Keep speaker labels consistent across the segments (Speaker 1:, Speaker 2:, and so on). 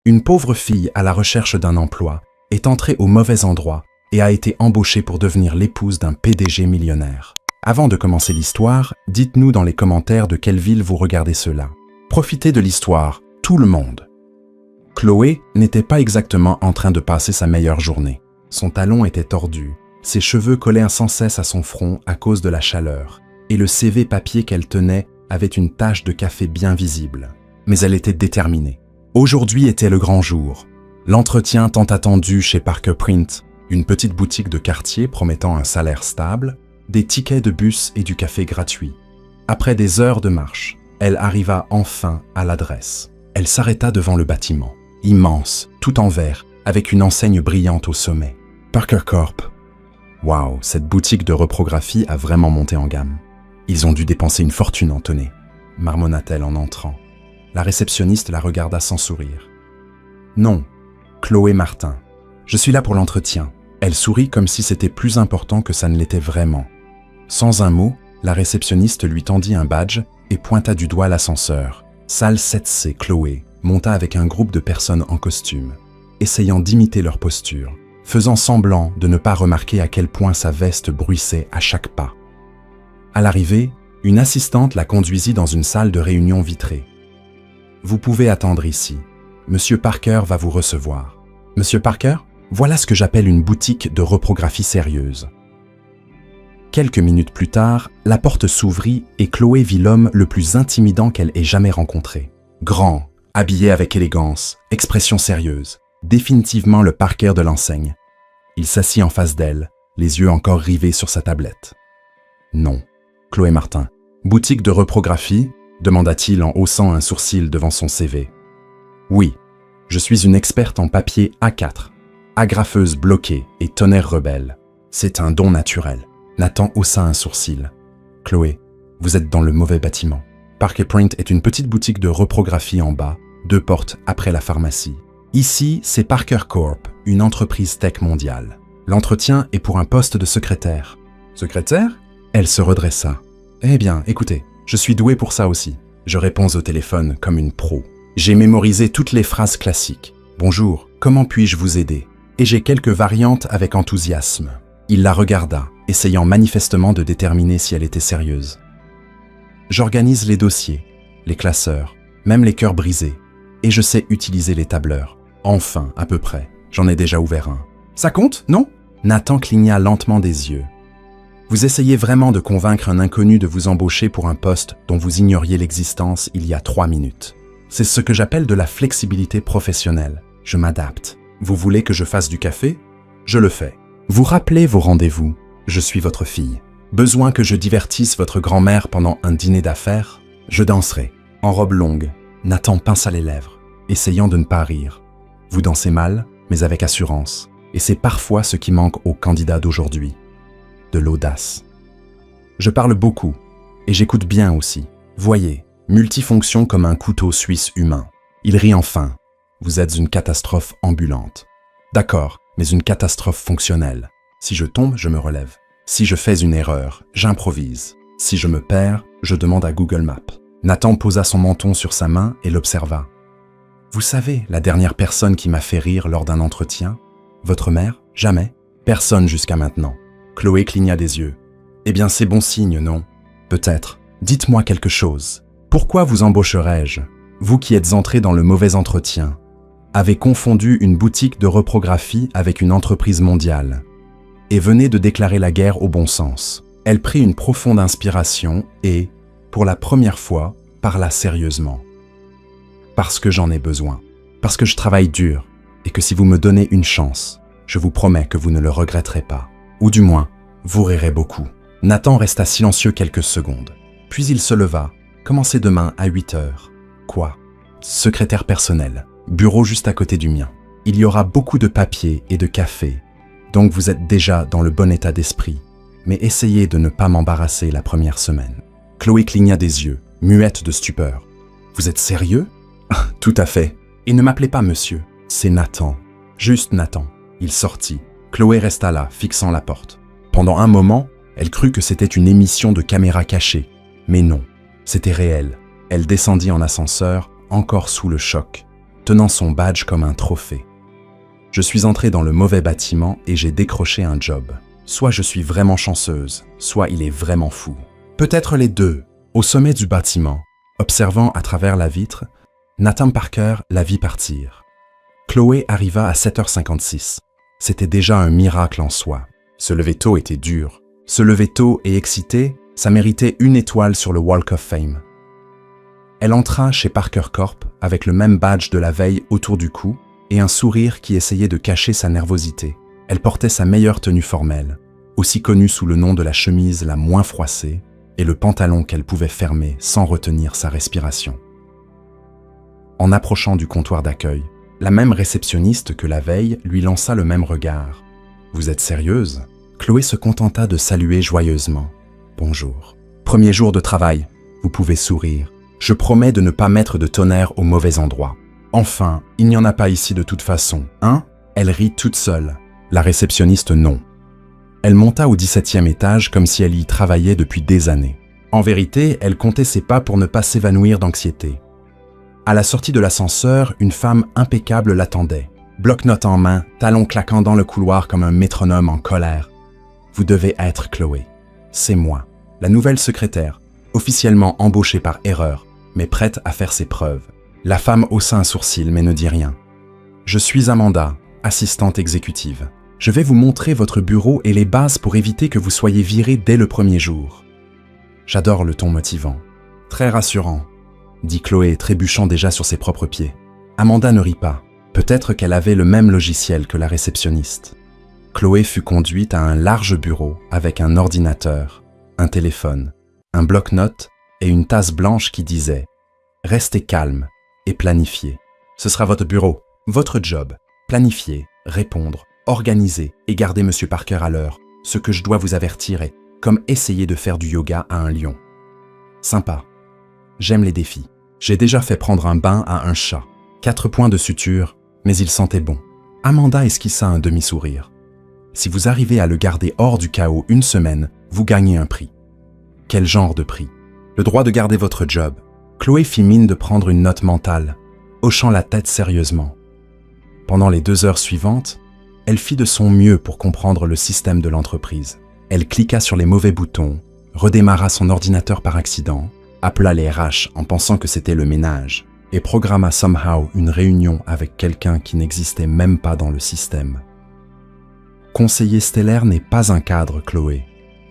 Speaker 1: Une pauvre fille à la recherche d'un emploi est entrée au mauvais endroit et a été embauchée pour devenir l'épouse d'un PDG millionnaire. Avant de commencer l'histoire, dites-nous dans les commentaires de quelle ville vous regardez cela. Profitez de l'histoire, tout le monde. Chloé n'était pas exactement en train de passer sa meilleure journée. Son talon était tordu, ses cheveux collaient sans cesse à son front à cause de la chaleur, et le CV papier qu'elle tenait avait une tache de café bien visible. Mais elle était déterminée. Aujourd'hui était le grand jour. L'entretien tant attendu chez Parker Print, une petite boutique de quartier promettant un salaire stable, des tickets de bus et du café gratuit. Après des heures de marche, elle arriva enfin à l'adresse. Elle s'arrêta devant le bâtiment, immense, tout en verre, avec une enseigne brillante au sommet. Parker Corp. Waouh, cette boutique de reprographie a vraiment monté en gamme. Ils ont dû dépenser une fortune en tenez, marmonna-t-elle en entrant. La réceptionniste la regarda sans sourire. Non, Chloé Martin. Je suis là pour l'entretien. Elle sourit comme si c'était plus important que ça ne l'était vraiment. Sans un mot, la réceptionniste lui tendit un badge et pointa du doigt l'ascenseur. Salle 7C, Chloé monta avec un groupe de personnes en costume, essayant d'imiter leur posture, faisant semblant de ne pas remarquer à quel point sa veste bruissait à chaque pas. À l'arrivée, une assistante la conduisit dans une salle de réunion vitrée. « Vous pouvez attendre ici. Monsieur Parker va vous recevoir. »« Monsieur Parker, voilà ce que j'appelle une boutique de reprographie sérieuse. » Quelques minutes plus tard, la porte s'ouvrit et Chloé vit l'homme le plus intimidant qu'elle ait jamais rencontré. Grand, habillé avec élégance, expression sérieuse, définitivement le Parker de l'enseigne. Il s'assit en face d'elle, les yeux encore rivés sur sa tablette. « Non, Chloé Martin. Boutique de reprographie ?» demanda-t-il en haussant un sourcil devant son CV. « Oui, je suis une experte en papier A4, agrafeuse bloquée et tonnerre rebelle. C'est un don naturel. » Nathan haussa un sourcil. « Chloé, vous êtes dans le mauvais bâtiment. Parker Print est une petite boutique de reprographie en bas, 2 portes après la pharmacie. Ici, c'est Parker Corp, une entreprise tech mondiale. L'entretien est pour un poste de secrétaire. »« Secrétaire ?» Elle se redressa. « Eh bien, écoutez, je suis doué pour ça aussi. Je réponds au téléphone comme une pro. J'ai mémorisé toutes les phrases classiques. Bonjour, comment puis-je vous aider ? Et j'ai quelques variantes avec enthousiasme. » Il la regarda, essayant manifestement de déterminer si elle était sérieuse. « J'organise les dossiers, les classeurs, même les cœurs brisés, et je sais utiliser les tableurs. Enfin, à peu près, j'en ai déjà ouvert un. »« Ça compte, non ?» Nathan cligna lentement des yeux. « Vous essayez vraiment de convaincre un inconnu de vous embaucher pour un poste dont vous ignoriez l'existence il y a 3 minutes. C'est ce que j'appelle de la flexibilité professionnelle. Je m'adapte. Vous voulez que je fasse du café ? Je le fais. Vous rappelez vos rendez-vous. Je suis votre fille. Besoin que je divertisse votre grand-mère pendant un dîner d'affaires ? Je danserai. En robe longue. » Nathan pinça les lèvres, essayant de ne pas rire. « Vous dansez mal, mais avec assurance. Et c'est parfois ce qui manque aux candidats d'aujourd'hui. De l'audace. Je parle beaucoup, et j'écoute bien aussi. Voyez, multifonction comme un couteau suisse humain. » Il rit enfin. « Vous êtes une catastrophe ambulante. » D'accord, mais une catastrophe fonctionnelle. Si je tombe, je me relève. Si je fais une erreur, j'improvise. Si je me perds, je demande à Google Maps. Nathan posa son menton sur sa main et l'observa. « Vous savez, la dernière personne qui m'a fait rire lors d'un entretien ? Votre mère ? Jamais ? Personne jusqu'à maintenant. » Chloé cligna des yeux. « Eh bien, c'est bon signe, non ? Peut-être. Dites-moi quelque chose. Pourquoi vous embaucherais-je ? Vous qui êtes entré dans le mauvais entretien, avez confondu une boutique de reprographie avec une entreprise mondiale et venez de déclarer la guerre au bon sens. » Elle prit une profonde inspiration et, pour la première fois, parla sérieusement. « Parce que j'en ai besoin. Parce que je travaille dur et que si vous me donnez une chance, je vous promets que vous ne le regretterez pas. Ou du moins, vous rirez beaucoup. » Nathan resta silencieux quelques secondes. Puis il se leva. « Commencez demain à 8 heures. »« Quoi ? » ?»« Secrétaire personnel. Bureau juste à côté du mien. Il y aura beaucoup de papier et de café. Donc vous êtes déjà dans le bon état d'esprit. Mais essayez de ne pas m'embarrasser la première semaine. » Chloé cligna des yeux, muette de stupeur. « Vous êtes sérieux ? » ?»« Tout à fait. Et ne m'appelez pas monsieur. C'est Nathan. Juste Nathan. » Il sortit. Chloé resta là, fixant la porte. Pendant un moment, elle crut que c'était une émission de caméra cachée. Mais non, c'était réel. Elle descendit en ascenseur, encore sous le choc. tenant son badge comme un trophée. Je suis entrée dans le mauvais bâtiment et j'ai décroché un job. Soit je suis vraiment chanceuse, soit il est vraiment fou. Peut-être les deux. Au sommet du bâtiment, observant à travers la vitre, Nathan Parker la vit partir. Chloé arriva à 7h56. C'était déjà un miracle en soi. Se lever tôt était dur. Se lever tôt et excité, ça méritait une étoile sur le Walk of Fame. Elle entra chez Parker Corp avec le même badge de la veille autour du cou et un sourire qui essayait de cacher sa nervosité. Elle portait sa meilleure tenue formelle, aussi connue sous le nom de la chemise la moins froissée, et le pantalon qu'elle pouvait fermer sans retenir sa respiration. En approchant du comptoir d'accueil, la même réceptionniste que la veille lui lança le même regard. « Vous êtes sérieuse ?» Chloé se contenta de saluer joyeusement. « Bonjour. Premier jour de travail. Vous pouvez sourire. Je promets de ne pas mettre de tonnerre au mauvais endroit. Enfin, il n'y en a pas ici de toute façon, hein ?» Elle rit toute seule. La réceptionniste non. Elle monta au 17e étage comme si elle y travaillait depuis des années. En vérité, elle comptait ses pas pour ne pas s'évanouir d'anxiété. À la sortie de l'ascenseur, une femme impeccable l'attendait. Bloc-notes en main, talons claquant dans le couloir comme un métronome en colère. « Vous devez être Chloé. C'est moi, la nouvelle secrétaire, officiellement embauchée par erreur, mais prête à faire ses preuves. » La femme haussa un sourcil mais ne dit rien. « Je suis Amanda, assistante exécutive. Je vais vous montrer votre bureau et les bases pour éviter que vous soyez viré dès le premier jour. » J'adore le ton motivant. Très rassurant, dit Chloé, trébuchant déjà sur ses propres pieds. Amanda ne rit pas. Peut-être qu'elle avait le même logiciel que la réceptionniste. Chloé fut conduite à un large bureau avec un ordinateur, un téléphone, un bloc-notes et une tasse blanche qui disait « Restez calme et planifiez. Ce sera votre bureau, votre job. Planifier, répondre, organiser et garder M. Parker à l'heure. Ce que je dois vous avertir est comme essayer de faire du yoga à un lion. Sympa. J'aime les défis. J'ai déjà fait prendre un bain à un chat. 4 points de suture, mais il sentait bon. » Amanda esquissa un demi-sourire. « Si vous arrivez à le garder hors du chaos une semaine, vous gagnez un prix. » Quel genre de prix? Le droit de garder votre job. Chloé fit mine de prendre une note mentale, hochant la tête sérieusement. Pendant les 2 heures suivantes, elle fit de son mieux pour comprendre le système de l'entreprise. Elle cliqua sur les mauvais boutons, redémarra son ordinateur par accident, appela les RH en pensant que c'était le ménage, et programma somehow une réunion avec quelqu'un qui n'existait même pas dans le système. « Conseiller stellaire n'est pas un cadre, Chloé, »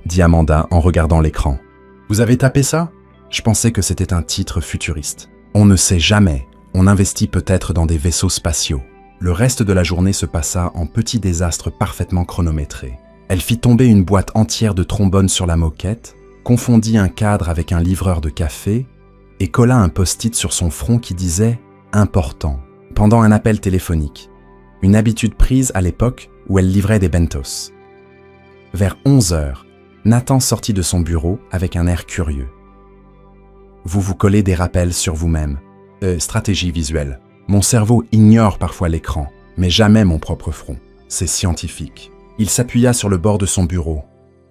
Speaker 1: dit Amanda en regardant l'écran. « Vous avez tapé ça? Je pensais que c'était un titre futuriste. On ne sait jamais, on investit peut-être dans des vaisseaux spatiaux. » Le reste de la journée se passa en petits désastres parfaitement chronométrés. Elle fit tomber une boîte entière de trombones sur la moquette, confondit un cadre avec un livreur de café et colla un post-it sur son front qui disait « Important » pendant un appel téléphonique, une habitude prise à l'époque où elle livrait des bentos. Vers 11h, Nathan sortit de son bureau avec un air curieux. « Vous vous collez des rappels sur vous-même. Stratégie visuelle. Mon cerveau ignore parfois l'écran, mais jamais mon propre front. C'est scientifique. » Il s'appuya sur le bord de son bureau.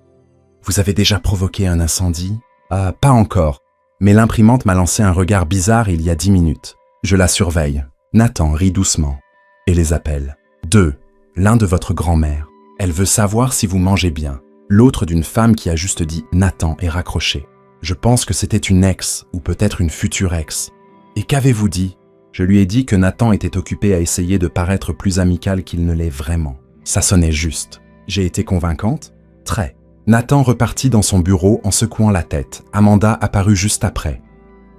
Speaker 1: « Vous avez déjà provoqué un incendie ?»« Ah, pas encore. Mais l'imprimante m'a lancé un regard bizarre il y a 10 minutes. Je la surveille. » Nathan rit doucement. Et les appelle. 2. L'un de votre grand-mère. Elle veut savoir si vous mangez bien. L'autre d'une femme qui a juste dit « Nathan » et raccroché. Je pense que c'était une ex, ou peut-être une future ex. Et qu'avez-vous dit? Je lui ai dit que Nathan était occupé à essayer de paraître plus amical qu'il ne l'est vraiment. Ça sonnait juste. J'ai été convaincante? Très. Nathan repartit dans son bureau en secouant la tête. Amanda apparut juste après.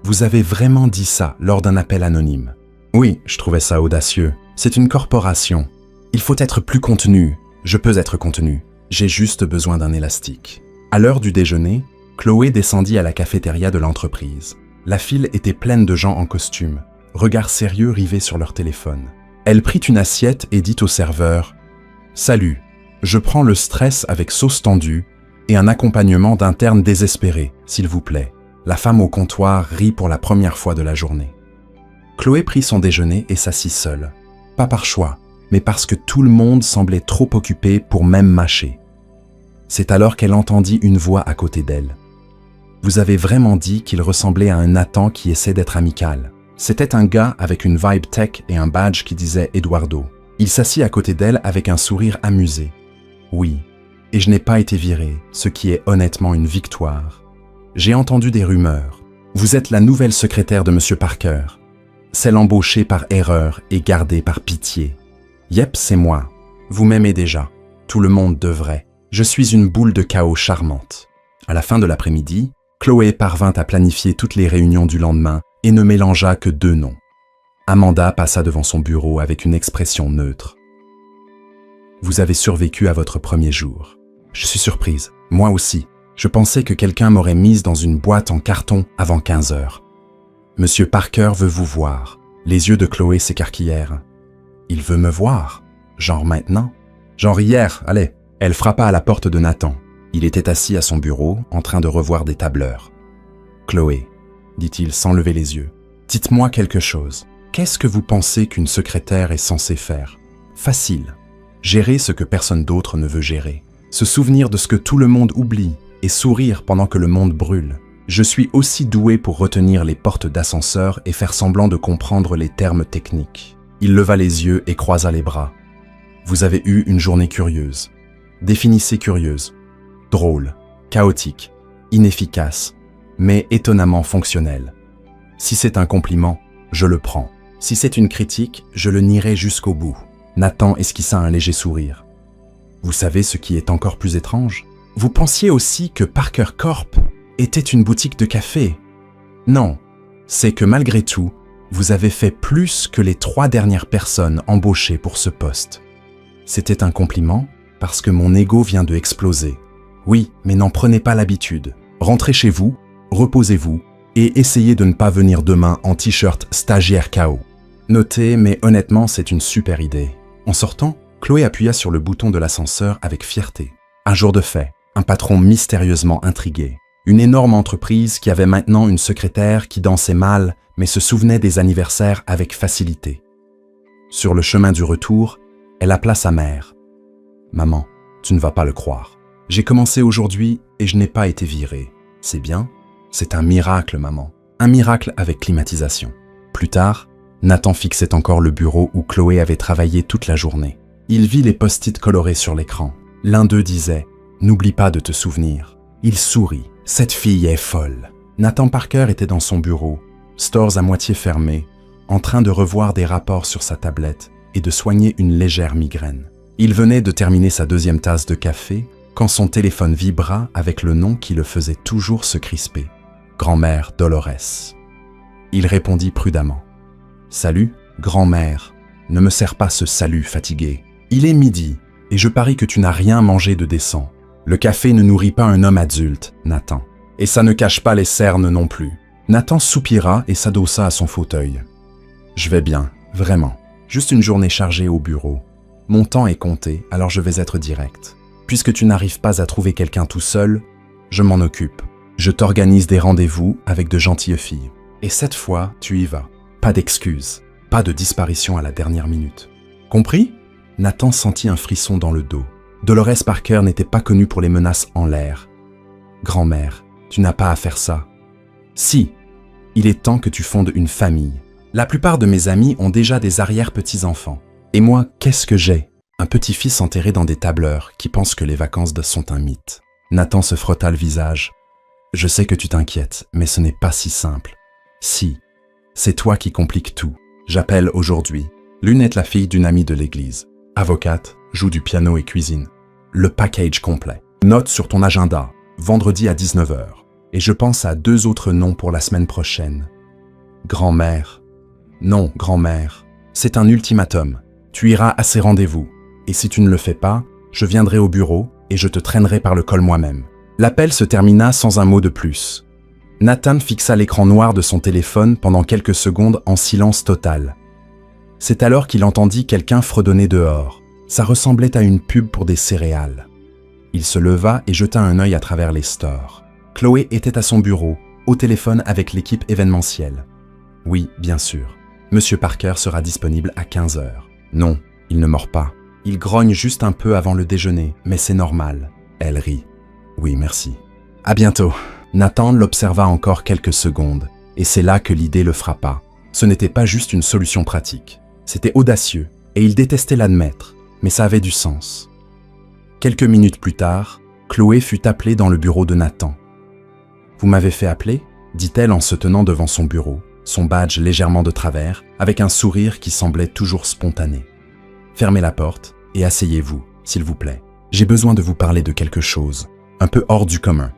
Speaker 1: Vous avez vraiment dit ça lors d'un appel anonyme? Oui, je trouvais ça audacieux. C'est une corporation. Il faut être plus contenu. Je peux être contenu. J'ai juste besoin d'un élastique. À l'heure du déjeuner, Chloé descendit à la cafétéria de l'entreprise. La file était pleine de gens en costume, regards sérieux rivés sur leur téléphone. Elle prit une assiette et dit au serveur « Salut, je prends le stress avec sauce tendue et un accompagnement d'interne désespéré, s'il vous plaît. » La femme au comptoir rit pour la première fois de la journée. Chloé prit son déjeuner et s'assit seule. Pas par choix, mais parce que tout le monde semblait trop occupé pour même mâcher. C'est alors qu'elle entendit une voix à côté d'elle. « Vous avez vraiment dit qu'il ressemblait à un Nathan qui essaie d'être amical. » C'était un gars avec une vibe tech et un badge qui disait Eduardo. Il s'assit à côté d'elle avec un sourire amusé. Oui, et je n'ai pas été viré, ce qui est honnêtement une victoire. J'ai entendu des rumeurs. Vous êtes la nouvelle secrétaire de M. Parker. Celle embauchée par erreur et gardée par pitié. Yep, c'est moi. Vous m'aimez déjà. Tout le monde devrait. Je suis une boule de chaos charmante. À la fin de l'après-midi, Chloé parvint à planifier toutes les réunions du lendemain et ne mélangea que 2 noms. Amanda passa devant son bureau avec une expression neutre. Vous avez survécu à votre premier jour. Je suis surprise. Moi aussi. Je pensais que quelqu'un m'aurait mise dans une boîte en carton avant 15 heures. Monsieur Parker veut vous voir. Les yeux de Chloé s'écarquillèrent. Il veut me voir? Genre maintenant? Genre hier, allez. Elle frappa à la porte de Nathan. Il était assis à son bureau, en train de revoir des tableurs. Chloé, dit-il sans lever les yeux, dites-moi quelque chose. Qu'est-ce que vous pensez qu'une secrétaire est censée faire? Facile. Gérer ce que personne d'autre ne veut gérer. Se souvenir de ce que tout le monde oublie et sourire pendant que le monde brûle. Je suis aussi doué pour retenir les portes d'ascenseur et faire semblant de comprendre les termes techniques. Il leva les yeux et croisa les bras. Vous avez eu une journée curieuse. Définissez curieuse. Drôle, chaotique, inefficace, mais étonnamment fonctionnelle. Si c'est un compliment, je le prends. Si c'est une critique, je le nierai jusqu'au bout. Nathan esquissa un léger sourire. Vous savez ce qui est encore plus étrange? Vous pensiez aussi que Parker Corp était une boutique de café. Non, c'est que malgré tout, vous avez fait plus que les 3 dernières personnes embauchées pour ce poste. C'était un compliment parce que mon ego vient de exploser. Oui, mais n'en prenez pas l'habitude. Rentrez chez vous, reposez-vous et essayez de ne pas venir demain en t-shirt stagiaire KO. Notez, mais honnêtement, c'est une super idée. En sortant, Chloé appuya sur le bouton de l'ascenseur avec fierté. Un jour de fait, un patron mystérieusement intrigué. Une énorme entreprise qui avait maintenant une secrétaire qui dansait mal, mais se souvenait des anniversaires avec facilité. Sur le chemin du retour, elle appela sa mère. « Maman, tu ne vas pas le croire. J'ai commencé aujourd'hui et je n'ai pas été virée. C'est bien? C'est un miracle, maman. Un miracle avec climatisation. » Plus tard, Nathan fixait encore le bureau où Chloé avait travaillé toute la journée. Il vit les post-it colorés sur l'écran. L'un d'eux disait « N'oublie pas de te souvenir ». Il sourit. Cette fille est folle. Nathan Parker était dans son bureau, stores à moitié fermés, en train de revoir des rapports sur sa tablette et de soigner une légère migraine. Il venait de terminer sa 2e tasse de café quand son téléphone vibra avec le nom qui le faisait toujours se crisper. Grand-mère Dolores. Il répondit prudemment. « Salut, grand-mère. Ne me sers pas ce salut fatigué. Il est midi et je parie que tu n'as rien mangé de décent. Le café ne nourrit pas un homme adulte, Nathan. Et ça ne cache pas les cernes non plus. » Nathan soupira et s'adossa à son fauteuil. « Je vais bien, vraiment. Juste une journée chargée au bureau. Mon temps est compté, alors je vais être direct. Puisque tu n'arrives pas à trouver quelqu'un tout seul, je m'en occupe. Je t'organise des rendez-vous avec de gentilles filles. Et cette fois, tu y vas. Pas d'excuses, pas de disparition à la dernière minute. Compris ?» Nathan sentit un frisson dans le dos. Dolores Parker n'était pas connue pour les menaces en l'air. « Grand-mère, tu n'as pas à faire ça. » « Si, il est temps que tu fondes une famille. La plupart de mes amis ont déjà des arrière-petits-enfants. Et moi, qu'est-ce que j'ai? Un petit-fils enterré dans des tableurs qui pense que les vacances sont un mythe. » Nathan se frotta le visage. « Je sais que tu t'inquiètes, mais ce n'est pas si simple. Si, c'est toi qui compliques tout. J'appelle aujourd'hui. L'une est la fille d'une amie de l'église. Avocate, joue du piano et cuisine. Le package complet. Note sur ton agenda, vendredi à 19 h. Et je pense à 2 autres noms pour la semaine prochaine. Grand-mère. Non, grand-mère. C'est un ultimatum. Tu iras à ces rendez-vous. Et si tu ne le fais pas, je viendrai au bureau et je te traînerai par le col moi-même. » L'appel se termina sans un mot de plus. Nathan fixa l'écran noir de son téléphone pendant quelques secondes en silence total. C'est alors qu'il entendit quelqu'un fredonner dehors. Ça ressemblait à une pub pour des céréales. Il se leva et jeta un œil à travers les stores. Chloé était à son bureau, au téléphone avec l'équipe événementielle. Oui, bien sûr. Monsieur Parker sera disponible à 15 h. Non, il ne mord pas. Il grogne juste un peu avant le déjeuner, mais c'est normal. Elle rit. Oui, merci. À bientôt. Nathan l'observa encore quelques secondes, et c'est là que l'idée le frappa. Ce n'était pas juste une solution pratique. C'était audacieux, et il détestait l'admettre, mais ça avait du sens. Quelques minutes plus tard, Chloé fut appelée dans le bureau de Nathan. « Vous m'avez fait appeler ?» dit-elle en se tenant devant son bureau, son badge légèrement de travers, avec un sourire qui semblait toujours spontané. « Fermez la porte et asseyez-vous, s'il vous plaît. J'ai besoin de vous parler de quelque chose, un peu hors du commun.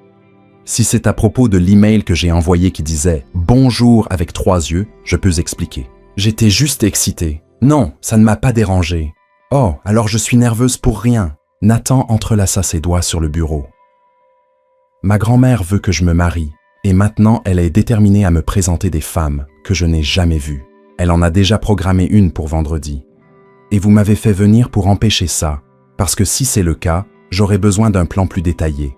Speaker 1: Si c'est à propos de l'email que j'ai envoyé qui disait « Bonjour » avec 3 yeux, je peux expliquer. J'étais juste excitée. Non, ça ne m'a pas dérangée. Oh, alors je suis nerveuse pour rien. Nathan entrelaça ses doigts sur le bureau. Ma grand-mère veut que je me marie, et maintenant elle est déterminée à me présenter des femmes que je n'ai jamais vues. Elle en a déjà programmé une pour vendredi. Et vous m'avez fait venir pour empêcher ça, parce que si c'est le cas, j'aurais besoin d'un plan plus détaillé.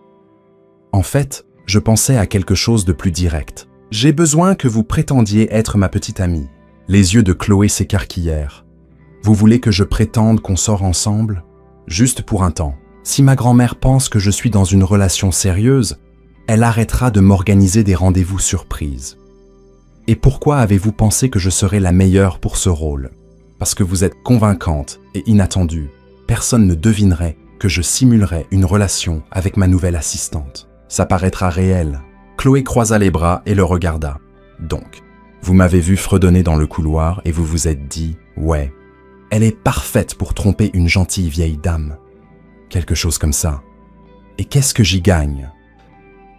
Speaker 1: En fait, je pensais à quelque chose de plus direct. J'ai besoin que vous prétendiez être ma petite amie. Les yeux de Chloé s'écarquillèrent. Vous voulez que je prétende qu'on sort ensemble ? Juste pour un temps. Si ma grand-mère pense que je suis dans une relation sérieuse, elle arrêtera de m'organiser des rendez-vous surprises. Et pourquoi avez-vous pensé que je serais la meilleure pour ce rôle ? Parce que vous êtes convaincante et inattendue. Personne ne devinerait que je simulerais une relation avec ma nouvelle assistante. Ça paraîtra réel. Chloé croisa les bras et le regarda. Donc, vous m'avez vu fredonner dans le couloir et vous vous êtes dit « Ouais, elle est parfaite pour tromper une gentille vieille dame. » Quelque chose comme ça. Et qu'est-ce que j'y gagne ?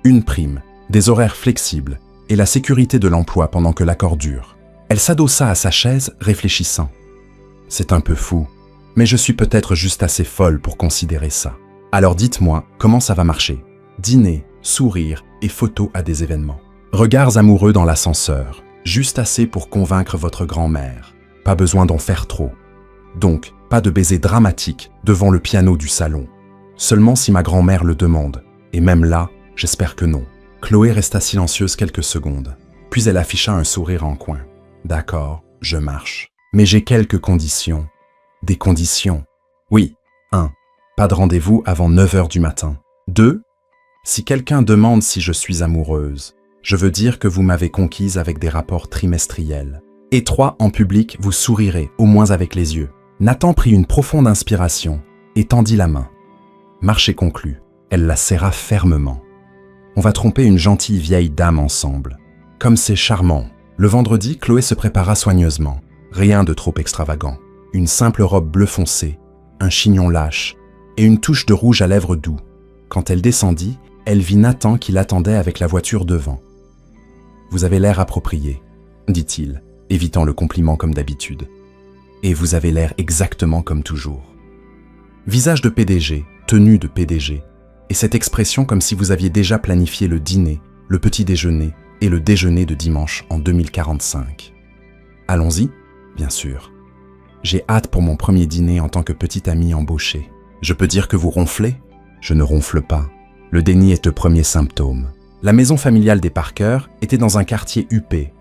Speaker 1: Une prime, des horaires flexibles et la sécurité de l'emploi pendant que l'accord dure. Elle s'adossa à sa chaise, réfléchissant. C'est un peu fou, mais je suis peut-être juste assez folle pour considérer ça. Alors dites-moi, comment ça va marcher ? Dîner, sourire et photos à des événements. Regards amoureux dans l'ascenseur, juste assez pour convaincre votre grand-mère. Pas besoin d'en faire trop. Donc, pas de baiser dramatique devant le piano du salon. Seulement si ma grand-mère le demande. Et même là, j'espère que non. Chloé resta silencieuse quelques secondes. Puis elle afficha un sourire en coin. D'accord, je marche. Mais j'ai quelques conditions. Des conditions. Oui. 1. Pas de rendez-vous avant 9h du matin. 2. Si quelqu'un demande si je suis amoureuse, je veux dire que vous m'avez conquise avec des rapports trimestriels. Et 3. En public, vous sourirez, au moins avec les yeux. Nathan prit une profonde inspiration et tendit la main. Marché conclu, elle la serra fermement. On va tromper une gentille vieille dame ensemble. Comme c'est charmant. Le vendredi, Chloé se prépara soigneusement. Rien de trop extravagant. Une simple robe bleu foncé, un chignon lâche et une touche de rouge à lèvres doux. Quand elle descendit, elle vit Nathan qui l'attendait avec la voiture devant. « Vous avez l'air approprié », dit-il, évitant le compliment comme d'habitude. « Et vous avez l'air exactement comme toujours. » Visage de PDG, tenue de PDG, et cette expression comme si vous aviez déjà planifié le dîner, le petit déjeuner et le déjeuner de dimanche en 2045. Allons-y, bien sûr. J'ai hâte pour mon premier dîner en tant que petite amie embauchée. Je peux dire que vous ronflez ? Je ne ronfle pas. Le déni est le premier symptôme. La maison familiale des Parker était dans un quartier huppé,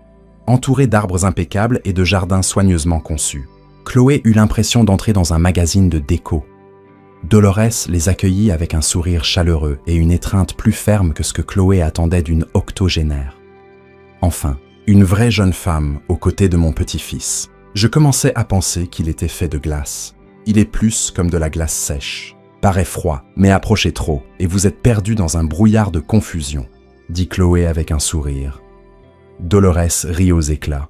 Speaker 1: entouré d'arbres impeccables et de jardins soigneusement conçus. Chloé eut l'impression d'entrer dans un magazine de déco. Dolores les accueillit avec un sourire chaleureux et une étreinte plus ferme que ce que Chloé attendait d'une octogénaire. Enfin, une vraie jeune femme aux côtés de mon petit-fils. Je commençais à penser qu'il était fait de glace. Il est plus comme de la glace sèche. Paraît froid, mais approchez trop, et vous êtes perdu dans un brouillard de confusion, dit Chloé avec un sourire. Dolores rit aux éclats.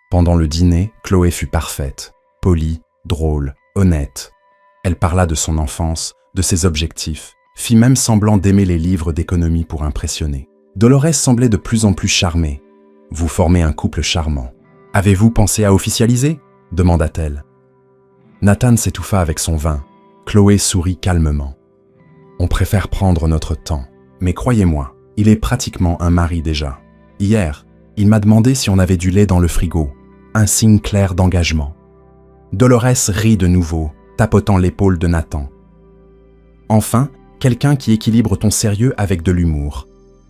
Speaker 1: Pendant le dîner, Chloé fut parfaite, polie, drôle, honnête. Elle parla de son enfance, de ses objectifs, fit même semblant d'aimer les livres d'économie pour impressionner. Dolores semblait de plus en plus charmée. Vous formez un couple charmant. Avez-vous pensé à officialiser ? Demanda-t-elle. Nathan s'étouffa avec son vin. Chloé sourit calmement. On préfère prendre notre temps, mais croyez-moi, il est pratiquement un mari déjà. Hier, il m'a demandé si on avait du lait dans le frigo, un signe clair d'engagement. Dolores rit de nouveau, tapotant l'épaule de Nathan. Enfin, quelqu'un qui équilibre ton sérieux avec de l'humour.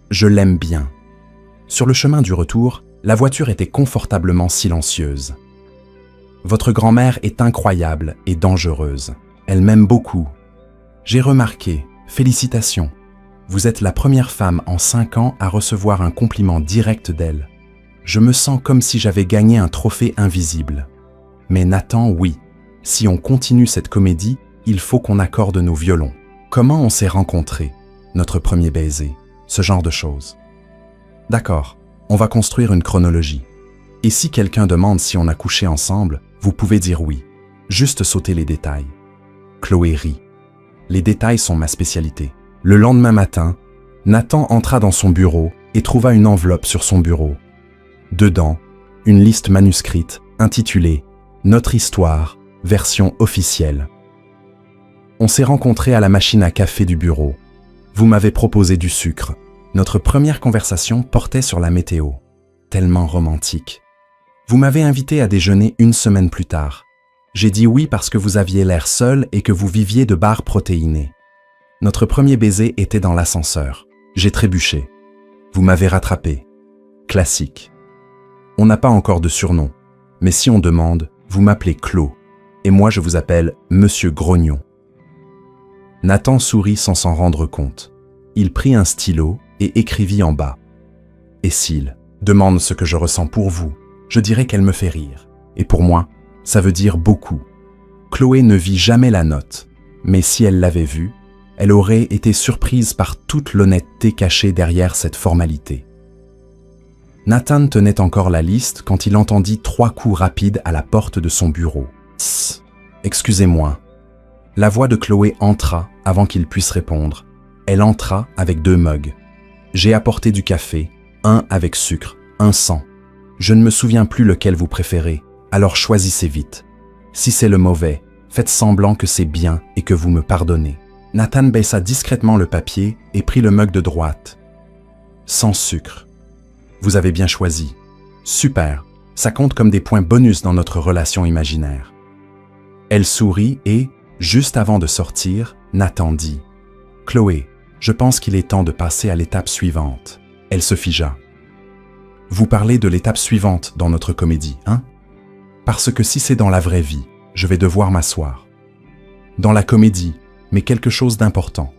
Speaker 1: Je l'aime bien. Sur le chemin du retour, la voiture était confortablement silencieuse. Votre grand-mère est incroyable et dangereuse. Elle m'aime beaucoup. J'ai remarqué, félicitations. Vous êtes la première femme en 5 ans à recevoir un compliment direct d'elle. Je me sens comme si j'avais gagné un trophée invisible. Mais Nathan, oui, si on continue cette comédie, il faut qu'on accorde nos violons. Comment on s'est rencontrés? Notre premier baiser, ce genre de choses. D'accord, on va construire une chronologie. Et si quelqu'un demande si on a couché ensemble, vous pouvez dire oui. Juste sauter les détails. Chloé rit. Les détails sont ma spécialité. Le lendemain matin, Nathan entra dans son bureau et trouva une enveloppe sur son bureau. Dedans, une liste manuscrite intitulée « Notre histoire, version officielle ». On s'est rencontrés à la machine à café du bureau. Vous m'avez proposé du sucre. Notre première conversation portait sur la météo. Tellement romantique. Vous m'avez invité à déjeuner une semaine plus tard. J'ai dit oui parce que vous aviez l'air seul et que vous viviez de barres protéinées. Notre premier baiser était dans l'ascenseur. J'ai trébuché. Vous m'avez rattrapé. Classique. On n'a pas encore de surnom, mais si on demande, vous m'appelez Clo, et moi je vous appelle Monsieur Grognon. Nathan sourit sans s'en rendre compte. Il prit un stylo et écrivit en bas. Et s'il demande ce que je ressens pour vous, je dirais qu'elle me fait rire. Et pour moi, ça veut dire beaucoup. Chloé ne vit jamais la note, mais si elle l'avait vue, elle aurait été surprise par toute l'honnêteté cachée derrière cette formalité. Nathan tenait encore la liste quand il entendit 3 coups rapides à la porte de son bureau. « Tss, excusez-moi. » La voix de Chloé entra avant qu'il puisse répondre. Elle entra avec 2 mugs. J'ai apporté du café, un avec sucre, un sans. Je ne me souviens plus lequel vous préférez, alors choisissez vite. Si c'est le mauvais, faites semblant que c'est bien et que vous me pardonnez. Nathan baissa discrètement le papier et prit le mug de droite. Sans sucre. Vous avez bien choisi. Super, ça compte comme des points bonus dans notre relation imaginaire. Elle sourit et, juste avant de sortir, Nathan dit « Chloé, je pense qu'il est temps de passer à l'étape suivante. » Elle se figea. « Vous parlez de l'étape suivante dans notre comédie, hein? Parce que si c'est dans la vraie vie, je vais devoir m'asseoir. Dans la comédie, mais quelque chose d'important.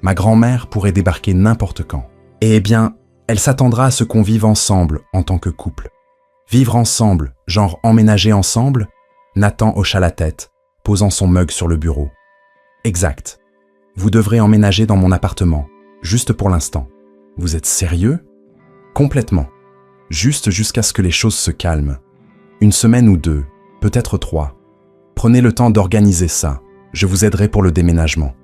Speaker 1: Ma grand-mère pourrait débarquer n'importe quand. Eh bien, elle s'attendra à ce qu'on vive ensemble en tant que couple. Vivre ensemble, genre emménager ensemble? Nathan hocha la tête, posant son mug sur le bureau. Exact. Vous devrez emménager dans mon appartement, juste pour l'instant. Vous êtes sérieux? Complètement. Juste jusqu'à ce que les choses se calment. 1 semaine ou 2, peut-être 3. Prenez le temps d'organiser ça. Je vous aiderai pour le déménagement.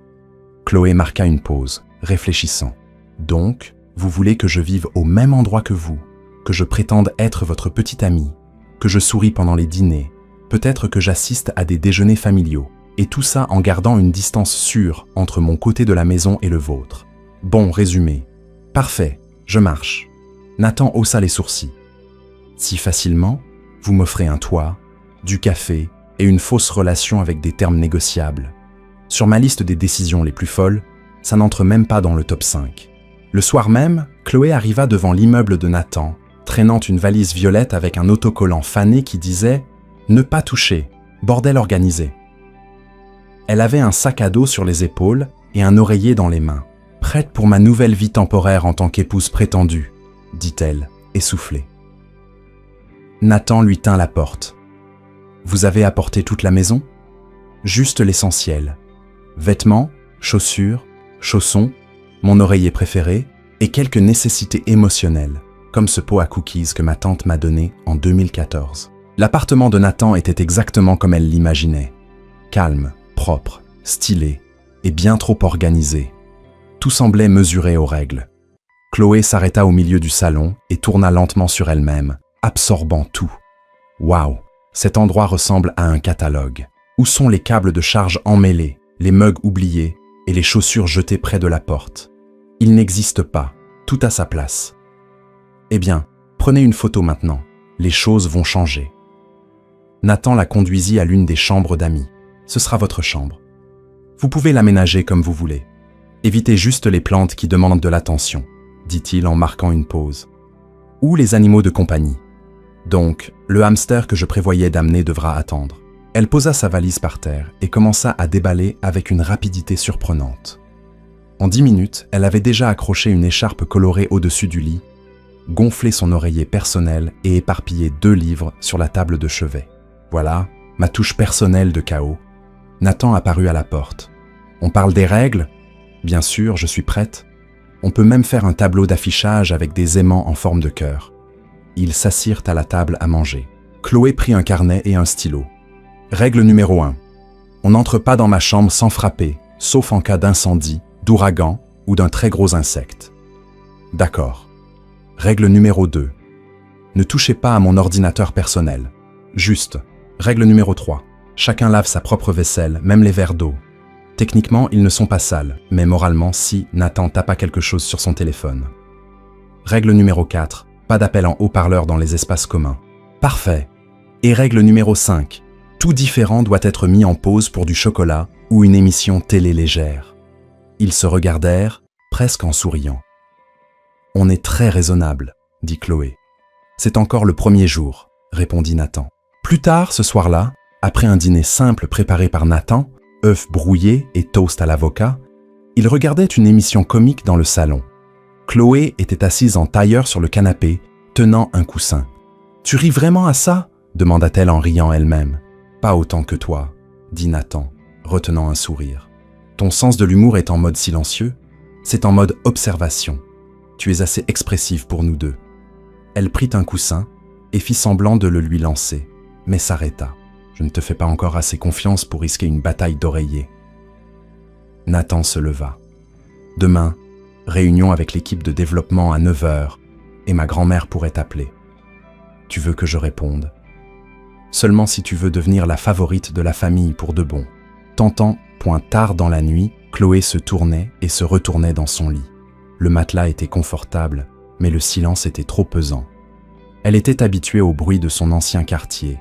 Speaker 1: Chloé marqua une pause, réfléchissant. Donc, vous voulez que je vive au même endroit que vous, que je prétende être votre petite amie, que je souris pendant les dîners, peut-être que j'assiste à des déjeuners familiaux, et tout ça en gardant une distance sûre entre mon côté de la maison et le vôtre. Bon, résumé. Parfait, je marche. Nathan haussa les sourcils. Si facilement, vous m'offrez un toit, du café et une fausse relation avec des termes négociables. Sur ma liste des décisions les plus folles, ça n'entre même pas dans le top 5. Le soir même, Chloé arriva devant l'immeuble de Nathan, traînant une valise violette avec un autocollant fané qui disait « Ne pas toucher, bordel organisé ». Elle avait un sac à dos sur les épaules et un oreiller dans les mains. « Prête pour ma nouvelle vie temporaire en tant qu'épouse prétendue », dit-elle, essoufflée. Nathan lui tint la porte. « Vous avez apporté toute la maison ? Juste l'essentiel. Vêtements, chaussures, chaussons, mon oreiller préféré et quelques nécessités émotionnelles, comme ce pot à cookies que ma tante m'a donné en 2014. L'appartement de Nathan était exactement comme elle l'imaginait. Calme, propre, stylé et bien trop organisé. Tout semblait mesuré aux règles. Chloé s'arrêta au milieu du salon et tourna lentement sur elle-même, absorbant tout. Waouh, cet endroit ressemble à un catalogue. Où sont les câbles de charge emmêlés, les mugs oubliés et les chaussures jetées près de la porte? Il n'existe pas, tout à sa place. Eh bien, prenez une photo maintenant, les choses vont changer. Nathan la conduisit à l'une des chambres d'amis. Ce sera votre chambre. Vous pouvez l'aménager comme vous voulez. Évitez juste les plantes qui demandent de l'attention, dit-il en marquant une pause. Ou les animaux de compagnie. Donc, le hamster que je prévoyais d'amener devra attendre. Elle posa sa valise par terre et commença à déballer avec une rapidité surprenante. En 10 minutes, elle avait déjà accroché une écharpe colorée au-dessus du lit, gonflé son oreiller personnel et éparpillé 2 livres sur la table de chevet. Voilà, ma touche personnelle de chaos. Nathan apparut à la porte. On parle des règles ? Bien sûr, je suis prête. On peut même faire un tableau d'affichage avec des aimants en forme de cœur. Ils s'assirent à la table à manger. Chloé prit un carnet et un stylo. Règle numéro 1. On n'entre pas dans ma chambre sans frapper, sauf en cas d'incendie, d'ouragan ou d'un très gros insecte. D'accord. Règle numéro 2. Ne touchez pas à mon ordinateur personnel. Juste. Règle numéro 3. Chacun lave sa propre vaisselle, même les verres d'eau. Techniquement, ils ne sont pas sales, mais moralement, si Nathan tapa quelque chose sur son téléphone. Règle numéro 4. Pas d'appel en haut-parleur dans les espaces communs. Parfait. Et règle numéro 5. Tout différent doit être mis en pause pour du chocolat ou une émission télé légère. Ils se regardèrent, presque en souriant. « On est très raisonnable, » dit Chloé. « C'est encore le premier jour, » répondit Nathan. Plus tard, ce soir-là, après un dîner simple préparé par Nathan, œufs brouillés et toast à l'avocat, ils regardaient une émission comique dans le salon. Chloé était assise en tailleur sur le canapé, tenant un coussin. « Tu ris vraiment à ça ?» demanda-t-elle en riant elle-même. « Pas autant que toi, » dit Nathan, retenant un sourire. « Ton sens de l'humour est en mode silencieux, c'est en mode observation. Tu es assez expressive pour nous deux. » Elle prit un coussin et fit semblant de le lui lancer, mais s'arrêta. « Je ne te fais pas encore assez confiance pour risquer une bataille d'oreiller. » Nathan se leva. « Demain, réunion avec l'équipe de développement à 9h et ma grand-mère pourrait t'appeler. Tu veux que je réponde ? Seulement si tu veux devenir la favorite de la famille pour de bon. » Tentant, point tard dans la nuit, Chloé se tournait et se retournait dans son lit. Le matelas était confortable, mais le silence était trop pesant. Elle était habituée au bruit de son ancien quartier.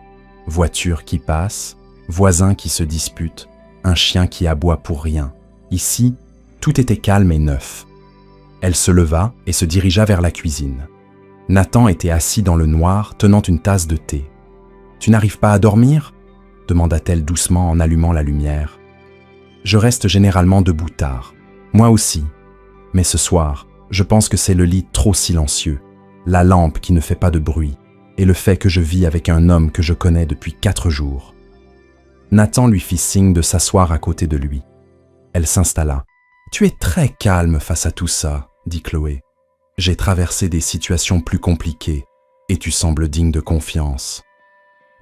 Speaker 1: Voitures qui passent, voisins qui se disputent, un chien qui aboie pour rien. Ici, tout était calme et neuf. Elle se leva et se dirigea vers la cuisine. Nathan était assis dans le noir, tenant une tasse de thé. « Tu n'arrives pas à dormir ?» demanda-t-elle doucement en allumant la lumière. « Je reste généralement debout tard. Moi aussi. Mais ce soir, je pense que c'est le lit trop silencieux, la lampe qui ne fait pas de bruit, et le fait que je vis avec un homme que je connais depuis 4 jours. » Nathan lui fit signe de s'asseoir à côté de lui. Elle s'installa. « Tu es très calme face à tout ça, » dit Chloé. « J'ai traversé des situations plus compliquées, et tu sembles digne de confiance. »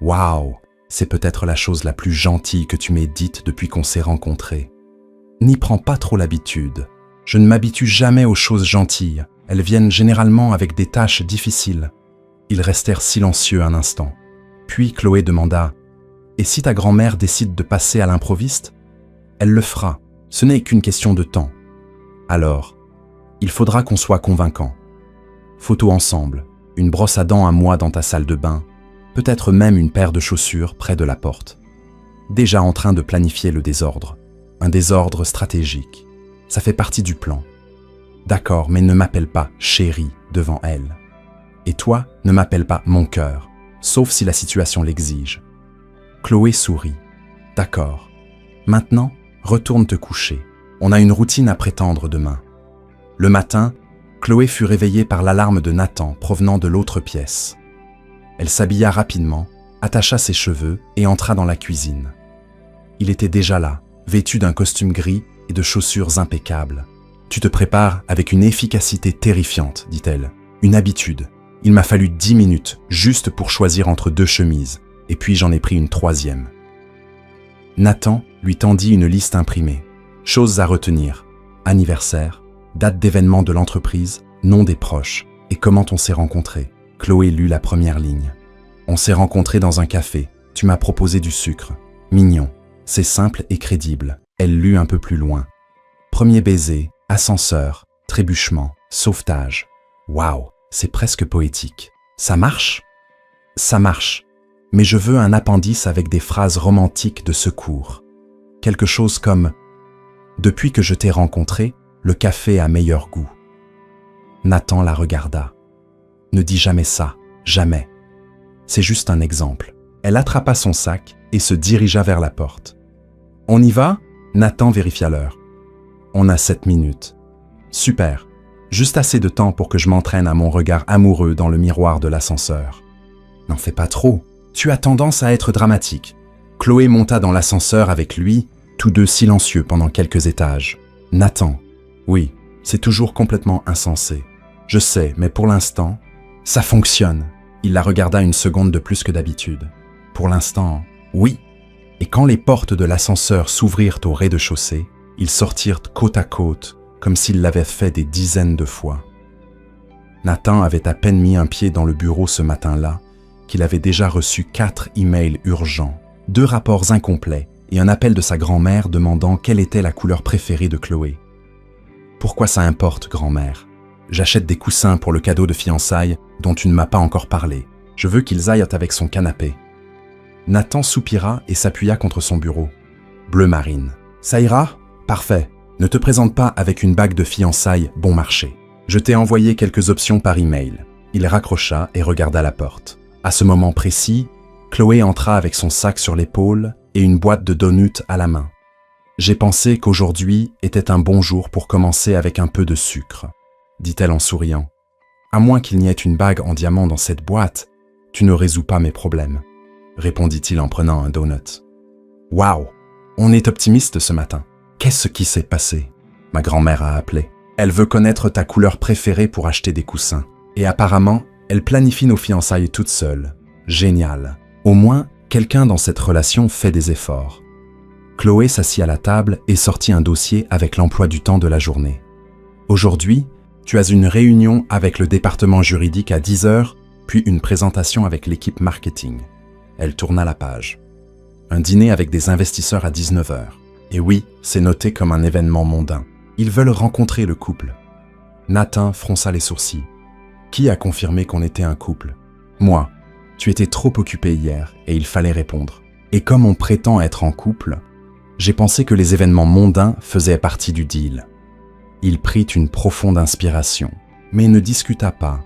Speaker 1: « Waouh, c'est peut-être la chose la plus gentille que tu m'aies dite depuis qu'on s'est rencontrés. N'y prends pas trop l'habitude. Je ne m'habitue jamais aux choses gentilles. Elles viennent généralement avec des tâches difficiles. » Ils restèrent silencieux un instant. Puis Chloé demanda « Et si ta grand-mère décide de passer à l'improviste ? Elle le fera. Ce n'est qu'une question de temps. Alors, il faudra qu'on soit convaincant. Photo ensemble, une brosse à dents à moi dans ta salle de bain, peut-être même une paire de chaussures près de la porte. Déjà en train de planifier le désordre. Un désordre stratégique. Ça fait partie du plan. D'accord, mais ne m'appelle pas chérie devant elle. Et toi, ne m'appelle pas mon cœur, sauf si la situation l'exige. » Chloé sourit. « D'accord. Maintenant, retourne te coucher. On a une routine à prétendre demain. » Le matin, Chloé fut réveillée par l'alarme de Nathan provenant de l'autre pièce. Elle s'habilla rapidement, attacha ses cheveux et entra dans la cuisine. Il était déjà là, vêtu d'un costume gris et de chaussures impeccables. « Tu te prépares avec une efficacité terrifiante, dit-elle. Une habitude. Il m'a fallu 10 minutes juste pour choisir entre 2 chemises, et puis j'en ai pris une 3e. » Nathan lui tendit une liste imprimée. Choses à retenir. Anniversaire, date d'événement de l'entreprise, nom des proches, et comment on s'est rencontrés. Chloé lut la première ligne. « On s'est rencontrés dans un café. Tu m'as proposé du sucre. Mignon. C'est simple et crédible. » Elle lut un peu plus loin. « Premier baiser, ascenseur, trébuchement, sauvetage. » Waouh, c'est presque poétique. Ça marche ? Ça marche. Mais je veux un appendice avec des phrases romantiques de secours. Quelque chose comme « Depuis que je t'ai rencontré, le café a meilleur goût. » Nathan la regarda. « Ne dis jamais ça, jamais. C'est juste un exemple. » Elle attrapa son sac et se dirigea vers la porte. « On y va ?» Nathan vérifia l'heure. « On a 7 minutes. » « Super. Juste assez de temps pour que je m'entraîne à mon regard amoureux dans le miroir de l'ascenseur. N'en fais pas trop, tu as tendance à être dramatique. Chloé monta dans l'ascenseur avec lui, tous deux silencieux pendant quelques étages. Nathan, oui, c'est toujours complètement insensé. Je sais, mais pour l'instant, ça fonctionne. Il la regarda une seconde de plus que d'habitude. Pour l'instant, oui. Et quand les portes de l'ascenseur s'ouvrirent au rez-de-chaussée, ils sortirent côte à côte, comme s'ils l'avaient fait des dizaines de fois. Nathan avait à peine mis un pied dans le bureau ce matin-là, qu'il avait déjà reçu 4 emails urgents, 2 rapports incomplets et un appel de sa grand-mère demandant quelle était la couleur préférée de Chloé. Pourquoi ça importe, grand-mère? J'achète des coussins pour le cadeau de fiançailles dont tu ne m'as pas encore parlé. Je veux qu'ils aillent avec son canapé. Nathan soupira et s'appuya contre son bureau. Bleu marine. Ça ira? Parfait. Ne te présente pas avec une bague de fiançailles bon marché. Je t'ai envoyé quelques options par email. Il raccrocha et regarda la porte. À ce moment précis, Chloé entra avec son sac sur l'épaule et une boîte de donuts à la main. J'ai pensé qu'aujourd'hui était un bon jour pour commencer avec un peu de sucre, dit-elle en souriant. À moins qu'il n'y ait une bague en diamant dans cette boîte, tu ne résous pas mes problèmes, répondit-il en prenant un donut. Waouh, on est optimiste ce matin. Qu'est-ce qui s'est passé? Ma grand-mère a appelé. Elle veut connaître ta couleur préférée pour acheter des coussins. Et apparemment, elle planifie nos fiançailles toute seule. Génial. Au moins, quelqu'un dans cette relation fait des efforts. Chloé s'assit à la table et sortit un dossier avec l'emploi du temps de la journée. Aujourd'hui, tu as une réunion avec le département juridique à 10h, puis une présentation avec l'équipe marketing. Elle tourna la page. Un dîner avec des investisseurs à 19h. Et oui, c'est noté comme un événement mondain. Ils veulent rencontrer le couple. Nathan fronça les sourcils. Qui a confirmé qu'on était un couple? Moi. Tu étais trop occupé hier et il fallait répondre. Et comme on prétend être en couple, j'ai pensé que les événements mondains faisaient partie du deal. Il prit une profonde inspiration, mais ne discuta pas.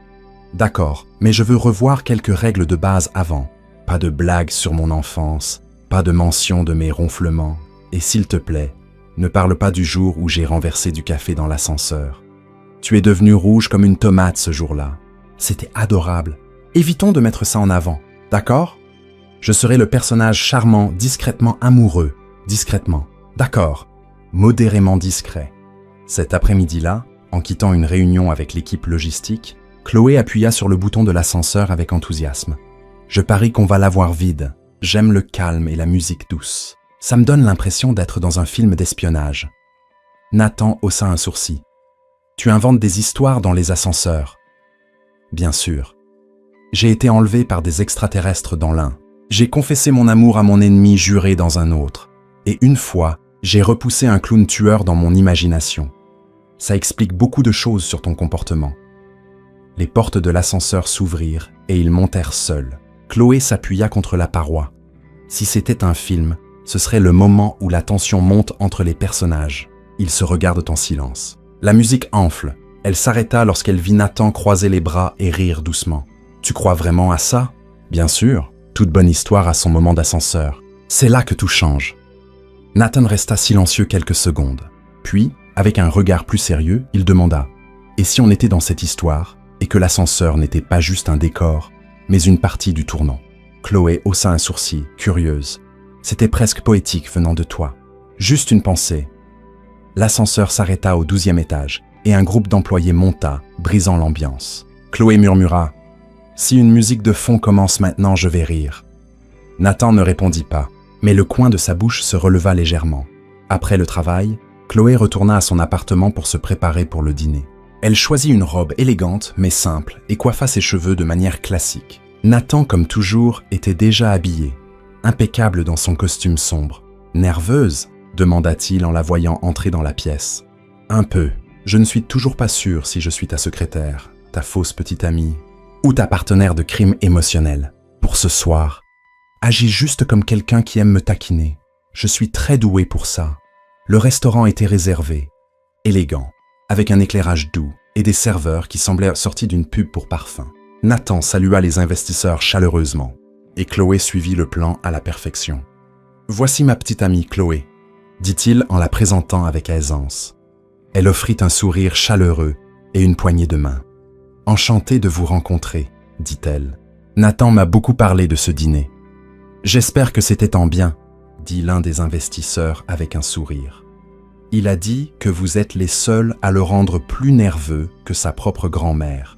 Speaker 1: D'accord, mais je veux revoir quelques règles de base avant. Pas de blagues sur mon enfance, pas de mention de mes ronflements. Et s'il te plaît, ne parle pas du jour où j'ai renversé du café dans l'ascenseur. Tu es devenu rouge comme une tomate ce jour-là. C'était adorable. Évitons de mettre ça en avant, d'accord? Je serai le personnage charmant, discrètement amoureux. Discrètement, d'accord. Modérément discret. Cet après-midi-là, en quittant une réunion avec l'équipe logistique, Chloé appuya sur le bouton de l'ascenseur avec enthousiasme. Je parie qu'on va l'avoir vide. J'aime le calme et la musique douce. Ça me donne l'impression d'être dans un film d'espionnage. Nathan haussa un sourcil. Tu inventes des histoires dans les ascenseurs. Bien sûr. J'ai été enlevé par des extraterrestres dans l'un. J'ai confessé mon amour à mon ennemi juré dans un autre. Et une fois, j'ai repoussé un clown tueur dans mon imagination. Ça explique beaucoup de choses sur ton comportement. Les portes de l'ascenseur s'ouvrirent et ils montèrent seuls. Chloé s'appuya contre la paroi. Si c'était un film, ce serait le moment où la tension monte entre les personnages. Ils se regardent en silence. La musique enfle. Elle s'arrêta lorsqu'elle vit Nathan croiser les bras et rire doucement. Tu crois vraiment à ça? Bien sûr, toute bonne histoire a son moment d'ascenseur. C'est là que tout change. Nathan resta silencieux quelques secondes. Puis, avec un regard plus sérieux, il demanda « Et si on était dans cette histoire et que l'ascenseur n'était pas juste un décor, mais une partie du tournant ?» Chloé haussa un sourcil, curieuse. C'était presque poétique venant de toi. Juste une pensée. L'ascenseur s'arrêta au 12e étage et un groupe d'employés monta, brisant l'ambiance. Chloé murmura « Si une musique de fond commence maintenant, je vais rire. » Nathan ne répondit pas, mais le coin de sa bouche se releva légèrement. Après le travail, Chloé retourna à son appartement pour se préparer pour le dîner. Elle choisit une robe élégante mais simple et coiffa ses cheveux de manière classique. Nathan, comme toujours, était déjà habillé, impeccable dans son costume sombre. « Nerveuse ?» demanda-t-il en la voyant entrer dans la pièce. « Un peu. Je ne suis toujours pas sûr si je suis ta secrétaire, ta fausse petite amie, ou ta partenaire de crime émotionnel. Pour ce soir, agis juste comme quelqu'un qui aime me taquiner. Je suis très doué pour ça. » Le restaurant était réservé, élégant, avec un éclairage doux et des serveurs qui semblaient sortis d'une pub pour parfum. Nathan salua les investisseurs chaleureusement et Chloé suivit le plan à la perfection. « Voici ma petite amie Chloé », dit-il en la présentant avec aisance. Elle offrit un sourire chaleureux et une poignée de main. « Enchantée de vous rencontrer », dit-elle. « Nathan m'a beaucoup parlé de ce dîner. »« J'espère que c'était en bien », dit l'un des investisseurs avec un sourire. « Il a dit que vous êtes les seuls à le rendre plus nerveux que sa propre grand-mère.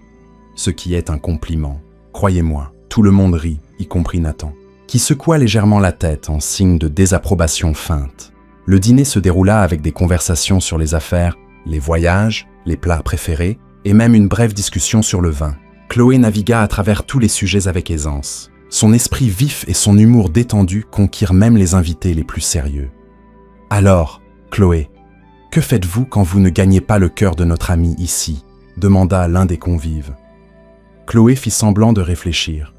Speaker 1: Ce qui est un compliment. Croyez-moi, tout le monde rit, y compris Nathan, qui secoua légèrement la tête en signe de désapprobation feinte. Le dîner se déroula avec des conversations sur les affaires, les voyages, les plats préférés et même une brève discussion sur le vin. Chloé navigua à travers tous les sujets avec aisance. Son esprit vif et son humour détendu conquirent même les invités les plus sérieux. « Alors, Chloé, que faites-vous quand vous ne gagnez pas le cœur de notre ami ici ?» demanda l'un des convives. Chloé fit semblant de réfléchir.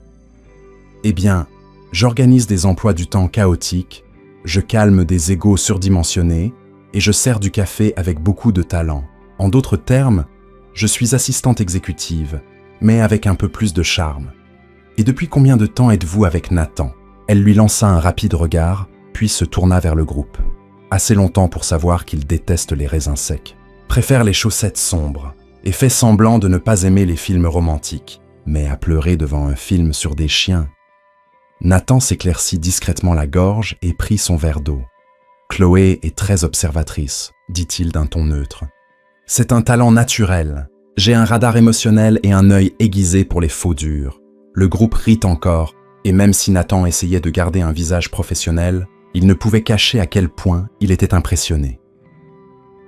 Speaker 1: « Eh bien, j'organise des emplois du temps chaotiques, je calme des égos surdimensionnés et je sers du café avec beaucoup de talent. En d'autres termes, je suis assistante exécutive, mais avec un peu plus de charme. Et depuis combien de temps êtes-vous avec Nathan ?» Elle lui lança un rapide regard, puis se tourna vers le groupe. Assez longtemps pour savoir qu'il déteste les raisins secs, préfère les chaussettes sombres et fait semblant de ne pas aimer les films romantiques, mais à pleurer devant un film sur des chiens. Nathan s'éclaircit discrètement la gorge et prit son verre d'eau. « Chloé est très observatrice, dit-il d'un ton neutre. C'est un talent naturel. J'ai un radar émotionnel et un œil aiguisé pour les faux durs. » Le groupe rit encore, et même si Nathan essayait de garder un visage professionnel, il ne pouvait cacher à quel point il était impressionné.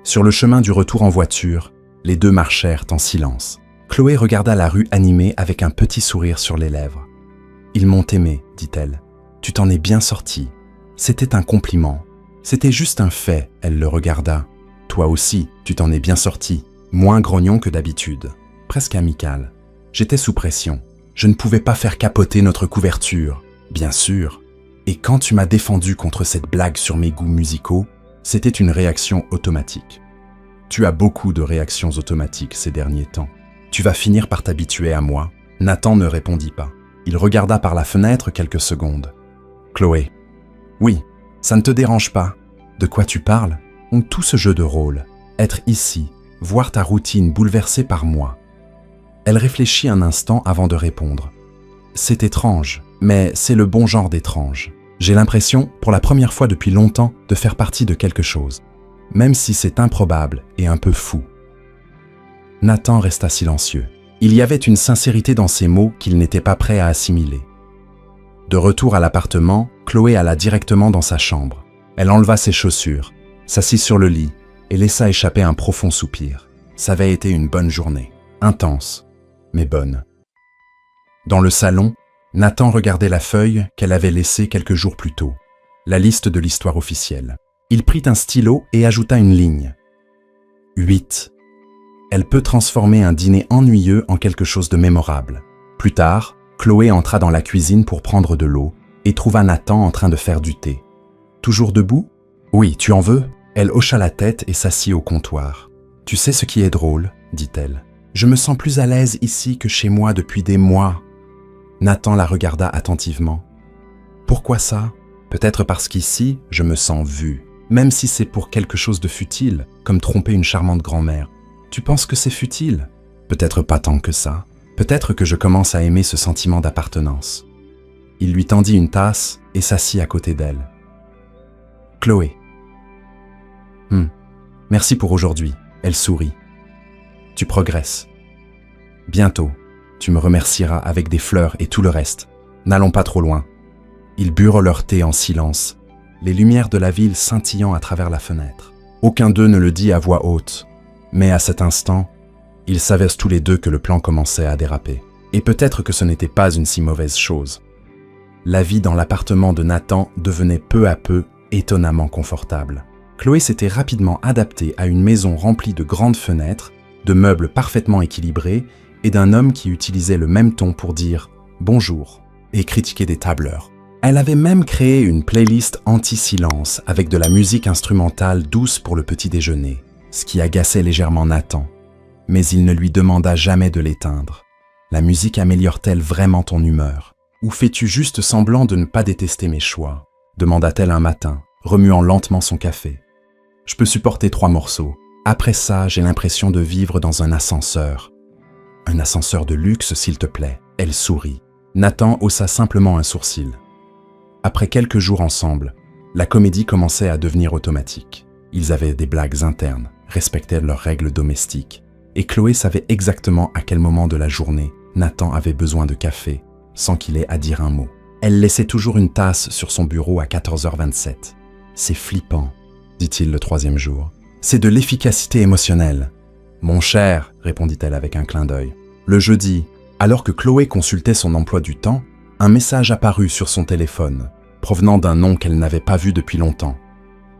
Speaker 1: Sur le chemin du retour en voiture, les deux marchèrent en silence. Chloé regarda la rue animée avec un petit sourire sur les lèvres. « Ils m'ont aimé, dit-elle. Tu t'en es bien sorti. C'était un compliment. C'était juste un fait, elle le regarda. Toi aussi, tu t'en es bien sorti. Moins grognon que d'habitude. Presque amical. J'étais sous pression. Je ne pouvais pas faire capoter notre couverture, bien sûr. Et quand tu m'as défendu contre cette blague sur mes goûts musicaux, c'était une réaction automatique. Tu as beaucoup de réactions automatiques ces derniers temps. Tu vas finir par t'habituer à moi. » Nathan ne répondit pas. Il regarda par la fenêtre quelques secondes. « Chloé. »« Oui, ça ne te dérange pas. De quoi tu parles ? On tout ce jeu de rôle. Être ici, voir ta routine bouleversée par moi. » Elle réfléchit un instant avant de répondre. « C'est étrange, mais c'est le bon genre d'étrange. J'ai l'impression, pour la première fois depuis longtemps, de faire partie de quelque chose, même si c'est improbable et un peu fou. » Nathan resta silencieux. Il y avait une sincérité dans ses mots qu'il n'était pas prêt à assimiler. De retour à l'appartement, Chloé alla directement dans sa chambre. Elle enleva ses chaussures, s'assit sur le lit et laissa échapper un profond soupir. Ça avait été une bonne journée, intense, mais bonne. Dans le salon, Nathan regardait la feuille qu'elle avait laissée quelques jours plus tôt, la liste de l'histoire officielle. Il prit un stylo et ajouta une ligne. 8. Elle peut transformer un dîner ennuyeux en quelque chose de mémorable. Plus tard, Chloé entra dans la cuisine pour prendre de l'eau et trouva Nathan en train de faire du thé. « Toujours debout ? Oui, tu en veux ?» Elle hocha la tête et s'assit au comptoir. « Tu sais ce qui est drôle, dit-elle. Je me sens plus à l'aise ici que chez moi depuis des mois. » Nathan la regarda attentivement. « Pourquoi ça ? Peut-être parce qu'ici, je me sens vu, même si c'est pour quelque chose de futile, comme tromper une charmante grand-mère. Tu penses que c'est futile ? Peut-être pas tant que ça. Peut-être que je commence à aimer ce sentiment d'appartenance. » Il lui tendit une tasse et s'assit à côté d'elle. « Chloé. »« Merci pour aujourd'hui. » Elle sourit. « Tu progresses. Bientôt, tu me remercieras avec des fleurs et tout le reste. N'allons pas trop loin. » Ils burent leur thé en silence, les lumières de la ville scintillant à travers la fenêtre. Aucun d'eux ne le dit à voix haute, mais à cet instant, ils savaient tous les deux que le plan commençait à déraper. Et peut-être que ce n'était pas une si mauvaise chose. La vie dans l'appartement de Nathan devenait peu à peu étonnamment confortable. Chloé s'était rapidement adaptée à une maison remplie de grandes fenêtres, de meubles parfaitement équilibrés et d'un homme qui utilisait le même ton pour dire « bonjour » et critiquer des tableurs. Elle avait même créé une playlist anti-silence avec de la musique instrumentale douce pour le petit déjeuner, ce qui agaçait légèrement Nathan. Mais il ne lui demanda jamais de l'éteindre. La musique améliore-t-elle vraiment ton humeur ? Ou fais-tu juste semblant de ne pas détester mes choix ? Demanda-t-elle un matin, remuant lentement son café. Je peux supporter 3 morceaux. Après ça, j'ai l'impression de vivre dans un ascenseur. Un ascenseur de luxe, s'il te plaît. Elle sourit. Nathan haussa simplement un sourcil. Après quelques jours ensemble, la comédie commençait à devenir automatique. Ils avaient des blagues internes, respectaient leurs règles domestiques. Et Chloé savait exactement à quel moment de la journée Nathan avait besoin de café, sans qu'il ait à dire un mot. Elle laissait toujours une tasse sur son bureau à 14h27. « C'est flippant, » dit-il le 3e jour. « C'est de l'efficacité émotionnelle. »« Mon cher, » répondit-elle avec un clin d'œil. Le jeudi, alors que Chloé consultait son emploi du temps, un message apparut sur son téléphone, provenant d'un nom qu'elle n'avait pas vu depuis longtemps.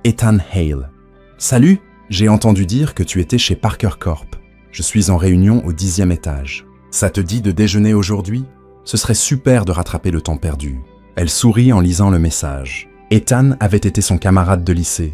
Speaker 1: Ethan Hale. « Salut, j'ai entendu dire que tu étais chez Parker Corp. Je suis en réunion au 10e étage. Ça te dit de déjeuner aujourd'hui? Ce serait super de rattraper le temps perdu. » Elle sourit en lisant le message. Ethan avait été son camarade de lycée,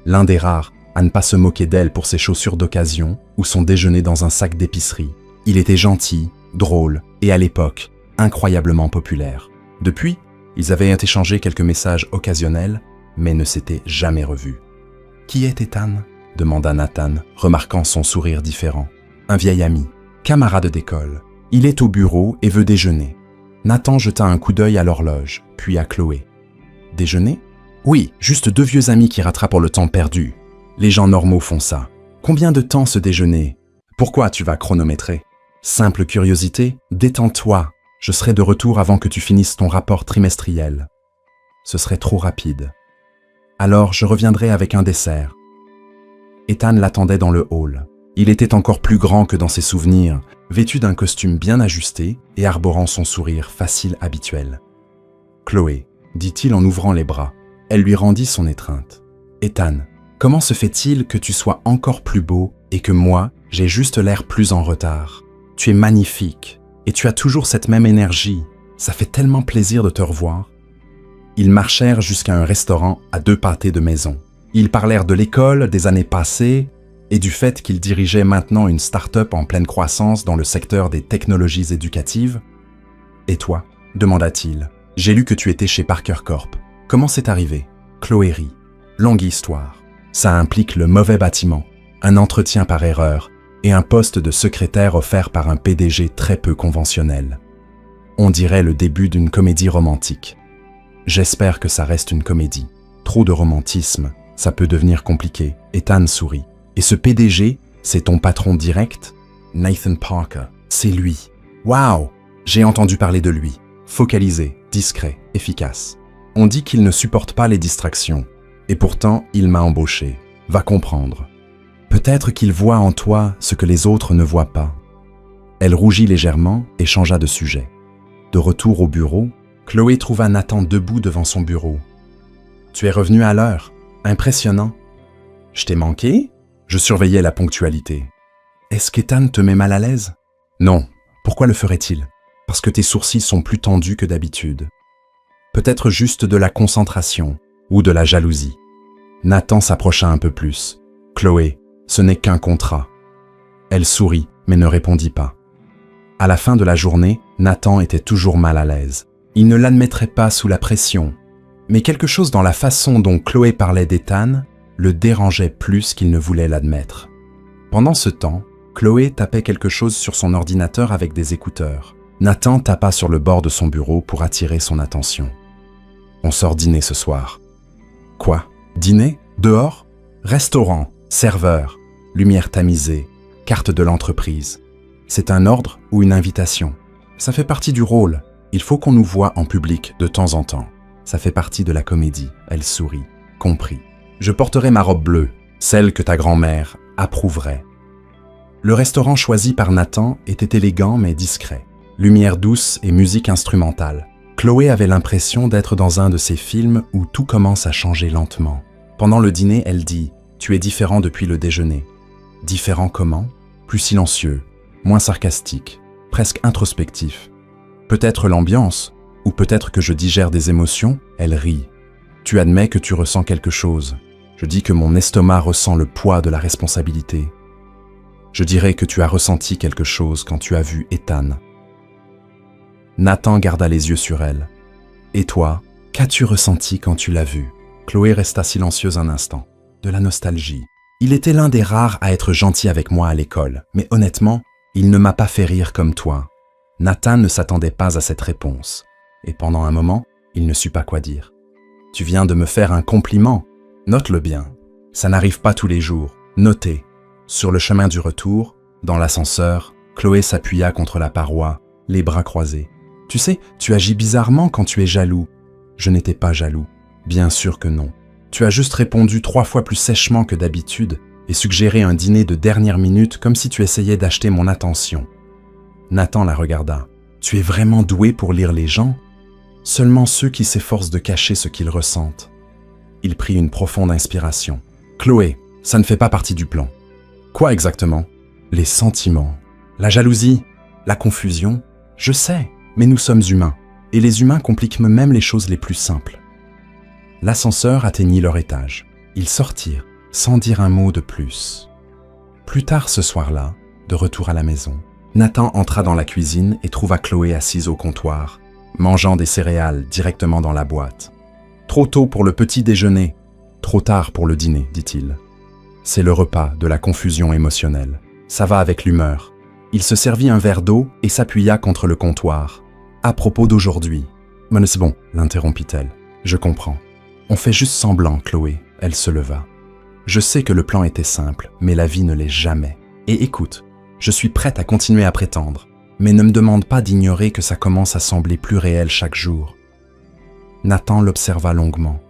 Speaker 1: l'un des rares à ne pas se moquer d'elle pour ses chaussures d'occasion ou son déjeuner dans un sac d'épicerie. Il était gentil, drôle et à l'époque, incroyablement populaire. Depuis, ils avaient échangé quelques messages occasionnels, mais ne s'étaient jamais revus. « Qui est Ethan ?» demanda Nathan, remarquant son sourire différent. « Un vieil ami, camarade d'école. Il est au bureau et veut déjeuner. » Nathan jeta un coup d'œil à l'horloge, puis à Chloé. « Déjeuner ? Oui, juste 2 vieux amis qui rattrapent le temps perdu. Les gens normaux font ça. Combien de temps ce déjeuner ? Pourquoi tu vas chronométrer ? Simple curiosité, détends-toi. Je serai de retour avant que tu finisses ton rapport trimestriel. Ce serait trop rapide. Alors je reviendrai avec un dessert. » Ethan l'attendait dans le hall. Il était encore plus grand que dans ses souvenirs, vêtu d'un costume bien ajusté et arborant son sourire facile habituel. « Chloé, » dit-il en ouvrant les bras. Elle lui rendit son étreinte. « Ethan, comment se fait-il que tu sois encore plus beau et que moi, j'ai juste l'air plus en retard? Tu es magnifique et tu as toujours cette même énergie. Ça fait tellement plaisir de te revoir. » Ils marchèrent jusqu'à un restaurant à 2 pâtés de maison. Ils parlèrent de l'école, des années passées et du fait qu'ils dirigeaient maintenant une start-up en pleine croissance dans le secteur des technologies éducatives. « Et toi ?» demanda-t-il. « J'ai lu que tu étais chez Parker Corp. Comment c'est arrivé ?» Chloé rit. « Longue histoire. Ça implique le mauvais bâtiment, un entretien par erreur et un poste de secrétaire offert par un PDG très peu conventionnel. On dirait le début d'une comédie romantique. J'espère que ça reste une comédie. Trop de romantisme, ça peut devenir compliqué. » Ethan sourit. « Et ce PDG, c'est ton patron direct ?» Nathan Parker. C'est lui. Waouh! J'ai entendu parler de lui. Focalisé, discret, efficace. On dit qu'il ne supporte pas les distractions. Et pourtant, il m'a embauché. Va comprendre. Peut-être qu'il voit en toi ce que les autres ne voient pas. Elle rougit légèrement et changea de sujet. De retour au bureau, Chloé trouva Nathan debout devant son bureau. « Tu es revenu à l'heure. Impressionnant. »« Je t'ai manqué ?» Je surveillais la ponctualité. « Est-ce qu'Ethan te met mal à l'aise ?»« Non. Pourquoi le ferait-il ? Parce que tes sourcils sont plus tendus que d'habitude. Peut-être juste de la concentration ou de la jalousie. » Nathan s'approcha un peu plus. « Chloé, ce n'est qu'un contrat. » Elle sourit, mais ne répondit pas. À la fin de la journée, Nathan était toujours mal à l'aise. Il ne l'admettrait pas sous la pression, mais quelque chose dans la façon dont Chloé parlait d'Ethan le dérangeait plus qu'il ne voulait l'admettre. Pendant ce temps, Chloé tapait quelque chose sur son ordinateur avec des écouteurs. Nathan tapa sur le bord de son bureau pour attirer son attention. « On sort dîner ce soir. »« Quoi ? Dîner ? Dehors ? Restaurant, serveur, lumière tamisée, carte de l'entreprise. C'est un ordre ou une invitation. Ça fait partie du rôle. Il faut qu'on nous voie en public de temps en temps. Ça fait partie de la comédie. » Elle sourit. « Compris. Je porterai ma robe bleue, celle que ta grand-mère approuverait. » Le restaurant choisi par Nathan était élégant mais discret. Lumière douce et musique instrumentale. Chloé avait l'impression d'être dans un de ces films où tout commence à changer lentement. Pendant le dîner, elle dit « Tu es différent depuis le déjeuner. » Différent comment ? Plus silencieux, moins sarcastique, presque introspectif. Peut-être l'ambiance, ou peut-être que je digère des émotions, elle rit. Tu admets que tu ressens quelque chose. Je dis que mon estomac ressent le poids de la responsabilité. Je dirais que tu as ressenti quelque chose quand tu as vu Ethan. Nathan garda les yeux sur elle. Et toi, qu'as-tu ressenti quand tu l'as vu ? Chloé resta silencieuse un instant. De la nostalgie. Il était l'un des rares à être gentil avec moi à l'école, mais honnêtement, il ne m'a pas fait rire comme toi. » Nathan ne s'attendait pas à cette réponse, et pendant un moment, il ne sut pas quoi dire. « Tu viens de me faire un compliment. Note-le bien. Ça n'arrive pas tous les jours. Notez. » Sur le chemin du retour, dans l'ascenseur, Chloé s'appuya contre la paroi, les bras croisés. « Tu sais, tu agis bizarrement quand tu es jaloux. » Je n'étais pas jaloux. Bien sûr que non. Tu as juste répondu 3 fois plus sèchement que d'habitude et suggéré un dîner de dernière minute comme si tu essayais d'acheter mon attention. Nathan la regarda. « Tu es vraiment doué pour lire les gens? Seulement ceux qui s'efforcent de cacher ce qu'ils ressentent. » Il prit une profonde inspiration. « Chloé, ça ne fait pas partie du plan. » « Quoi exactement? » « Les sentiments, la jalousie, la confusion. Je sais, mais nous sommes humains, et les humains compliquent même les choses les plus simples. » L'ascenseur atteignit leur étage. Ils sortirent, sans dire un mot de plus. Plus tard ce soir-là, de retour à la maison, Nathan entra dans la cuisine et trouva Chloé assise au comptoir, mangeant des céréales directement dans la boîte. « Trop tôt pour le petit déjeuner, trop tard pour le dîner, dit-il. C'est le repas de la confusion émotionnelle. Ça va avec l'humeur. » Il se servit un verre d'eau et s'appuya contre le comptoir. « À propos d'aujourd'hui. »« Mais c'est bon, l'interrompit-elle. Je comprends. On fait juste semblant, Chloé. » Elle se leva. « Je sais que le plan était simple, mais la vie ne l'est jamais. Et écoute, je suis prête à continuer à prétendre, mais ne me demande pas d'ignorer que ça commence à sembler plus réel chaque jour. » Nathan l'observa longuement.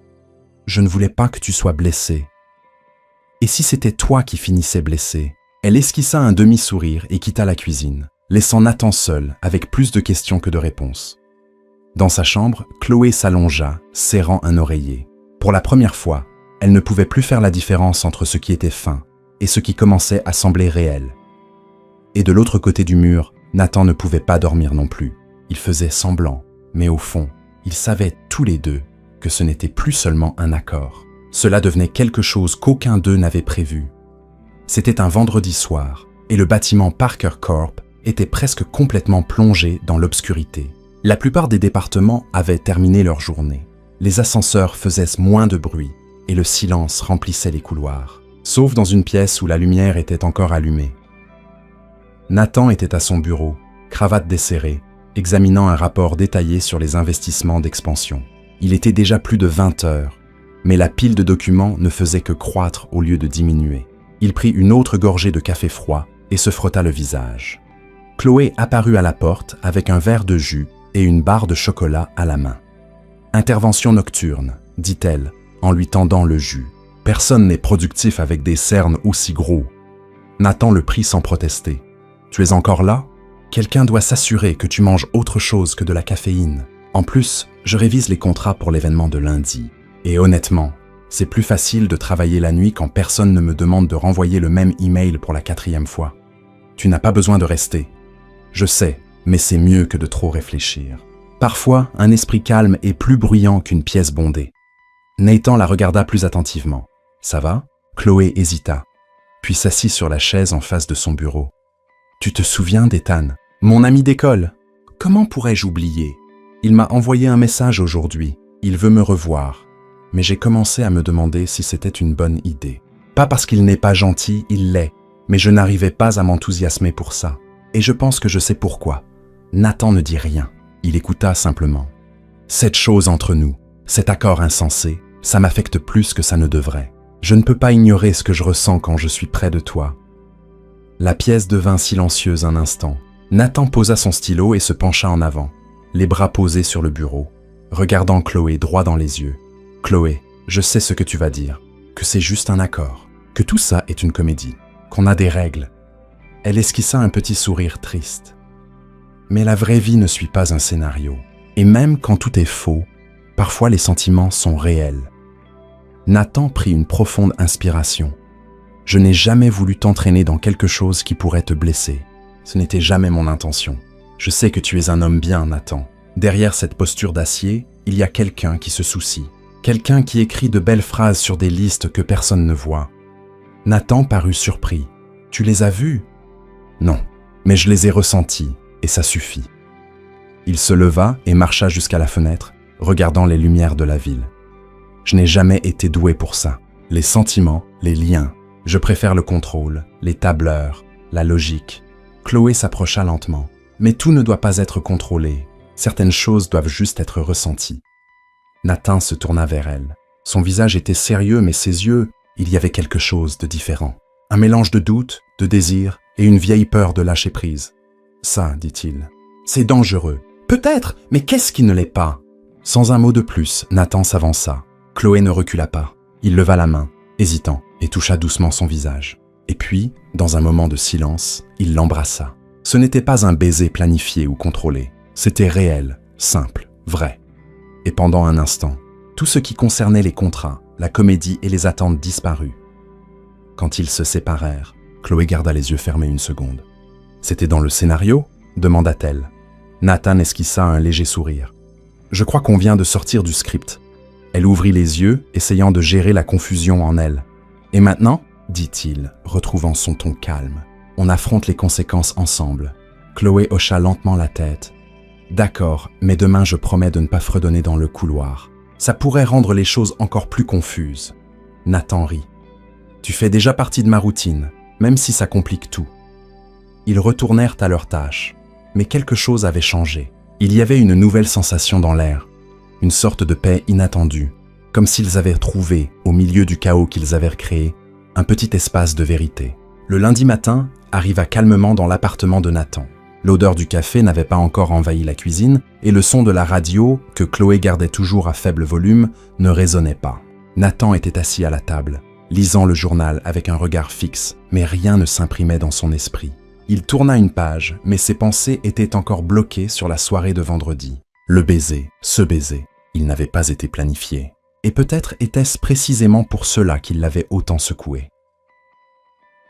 Speaker 1: « Je ne voulais pas que tu sois blessé. Et si c'était toi qui finissais blessé ?» Elle esquissa un demi-sourire et quitta la cuisine, laissant Nathan seul avec plus de questions que de réponses. Dans sa chambre, Chloé s'allongea, serrant un oreiller. Pour la première fois, elle ne pouvait plus faire la différence entre ce qui était fin et ce qui commençait à sembler réel. Et de l'autre côté du mur, Nathan ne pouvait pas dormir non plus. Il faisait semblant, mais au fond, ils savaient tous les deux que ce n'était plus seulement un accord. Cela devenait quelque chose qu'aucun d'eux n'avait prévu. C'était un vendredi soir, et le bâtiment Parker Corp était presque complètement plongé dans l'obscurité. La plupart des départements avaient terminé leur journée. Les ascenseurs faisaient moins de bruit, et le silence remplissait les couloirs, sauf dans une pièce où la lumière était encore allumée. Nathan était à son bureau, cravate desserrée, examinant un rapport détaillé sur les investissements d'expansion. Il était déjà plus de 20 heures, mais la pile de documents ne faisait que croître au lieu de diminuer. Il prit une autre gorgée de café froid et se frotta le visage. Chloé apparut à la porte avec un verre de jus et une barre de chocolat à la main. « Intervention nocturne », dit-elle, en lui tendant le jus. « Personne n'est productif avec des cernes aussi gros. » Nathan le prit sans protester. « Tu es encore là? Quelqu'un doit s'assurer que tu manges autre chose que de la caféine. En plus, je révise les contrats pour l'événement de lundi. Et honnêtement, c'est plus facile de travailler la nuit quand personne ne me demande de renvoyer le même email pour la 4e fois. Tu n'as pas besoin de rester. Je sais, mais c'est mieux que de trop réfléchir. Parfois, un esprit calme est plus bruyant qu'une pièce bondée. » Nathan la regarda plus attentivement. « Ça va ?» Chloé hésita, puis s'assit sur la chaise en face de son bureau. « Tu te souviens d'Ethan, mon ami d'école? Comment pourrais-je oublier? Il m'a envoyé un message aujourd'hui. Il veut me revoir. Mais j'ai commencé à me demander si c'était une bonne idée. Pas parce qu'il n'est pas gentil, il l'est, mais je n'arrivais pas à m'enthousiasmer pour ça. Et je pense que je sais pourquoi. Nathan ne dit rien. Il écouta simplement. Cette chose entre nous, cet accord insensé, ça m'affecte plus que ça ne devrait. Je ne peux pas ignorer ce que je ressens quand je suis près de toi. La pièce devint silencieuse un instant. Nathan posa son stylo et se pencha en avant, les bras posés sur le bureau, regardant Chloé droit dans les yeux. « Chloé, je sais ce que tu vas dire, que c'est juste un accord, que tout ça est une comédie, qu'on a des règles. » Elle esquissa un petit sourire triste. « Mais la vraie vie ne suit pas un scénario, et même quand tout est faux, parfois les sentiments sont réels. » Nathan prit une profonde inspiration. « Je n'ai jamais voulu t'entraîner dans quelque chose qui pourrait te blesser. Ce n'était jamais mon intention. Je sais que tu es un homme bien, Nathan. Derrière cette posture d'acier, il y a quelqu'un qui se soucie. Quelqu'un qui écrit de belles phrases sur des listes que personne ne voit. » Nathan parut surpris. « Tu les as vues? » ?»« Non, mais je les ai ressenties, et ça suffit. » Il se leva et marcha jusqu'à la fenêtre, regardant les lumières de la ville. « Je n'ai jamais été doué pour ça. Les sentiments, les liens. Je préfère le contrôle, les tableurs, la logique. Chloé s'approcha lentement. Mais tout ne doit pas être contrôlé. Certaines choses doivent juste être ressenties. Nathan se tourna vers elle. Son visage était sérieux, mais ses yeux, il y avait quelque chose de différent. Un mélange de doute, de désir et une vieille peur de lâcher prise. Ça, dit-il, c'est dangereux. Peut-être, mais qu'est-ce qui ne l'est pas? Sans un mot de plus, Nathan s'avança. Chloé ne recula pas. Il leva la main, hésitant, et toucha doucement son visage. Et puis, dans un moment de silence, il l'embrassa. Ce n'était pas un baiser planifié ou contrôlé. C'était réel, simple, vrai. Et pendant un instant, tout ce qui concernait les contrats, la comédie et les attentes disparut. Quand ils se séparèrent, Chloé garda les yeux fermés une seconde. « C'était dans le scénario ?» demanda-t-elle. Nathan esquissa un léger sourire. « Je crois qu'on vient de sortir du script. » Elle ouvrit les yeux, essayant de gérer la confusion en elle. « Et maintenant ?» dit-il, retrouvant son ton calme. « On affronte les conséquences ensemble. » Chloé hocha lentement la tête. « D'accord, mais demain je promets de ne pas fredonner dans le couloir. Ça pourrait rendre les choses encore plus confuses. » Nathan rit. « Tu fais déjà partie de ma routine, même si ça complique tout. » Ils retournèrent à leurs tâches. Mais quelque chose avait changé. Il y avait une nouvelle sensation dans l'air, une sorte de paix inattendue, comme s'ils avaient trouvé, au milieu du chaos qu'ils avaient créé, un petit espace de vérité. Le lundi matin arriva calmement dans l'appartement de Nathan. L'odeur du café n'avait pas encore envahi la cuisine et le son de la radio, que Chloé gardait toujours à faible volume, ne résonnait pas. Nathan était assis à la table, lisant le journal avec un regard fixe, mais rien ne s'imprimait dans son esprit. Il tourna une page, mais ses pensées étaient encore bloquées sur la soirée de vendredi. Le baiser, ce baiser, il n'avait pas été planifié. Et peut-être était-ce précisément pour cela qu'il l'avait autant secoué.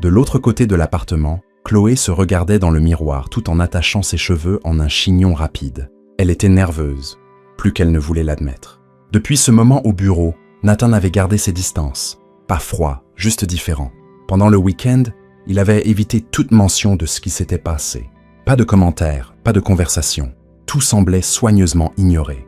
Speaker 1: De l'autre côté de l'appartement, Chloé se regardait dans le miroir tout en attachant ses cheveux en un chignon rapide. Elle était nerveuse, plus qu'elle ne voulait l'admettre. Depuis ce moment au bureau, Nathan avait gardé ses distances. Pas froid, juste différent. Pendant le week-end, il avait évité toute mention de ce qui s'était passé. Pas de commentaires, pas de conversation. Tout semblait soigneusement ignoré.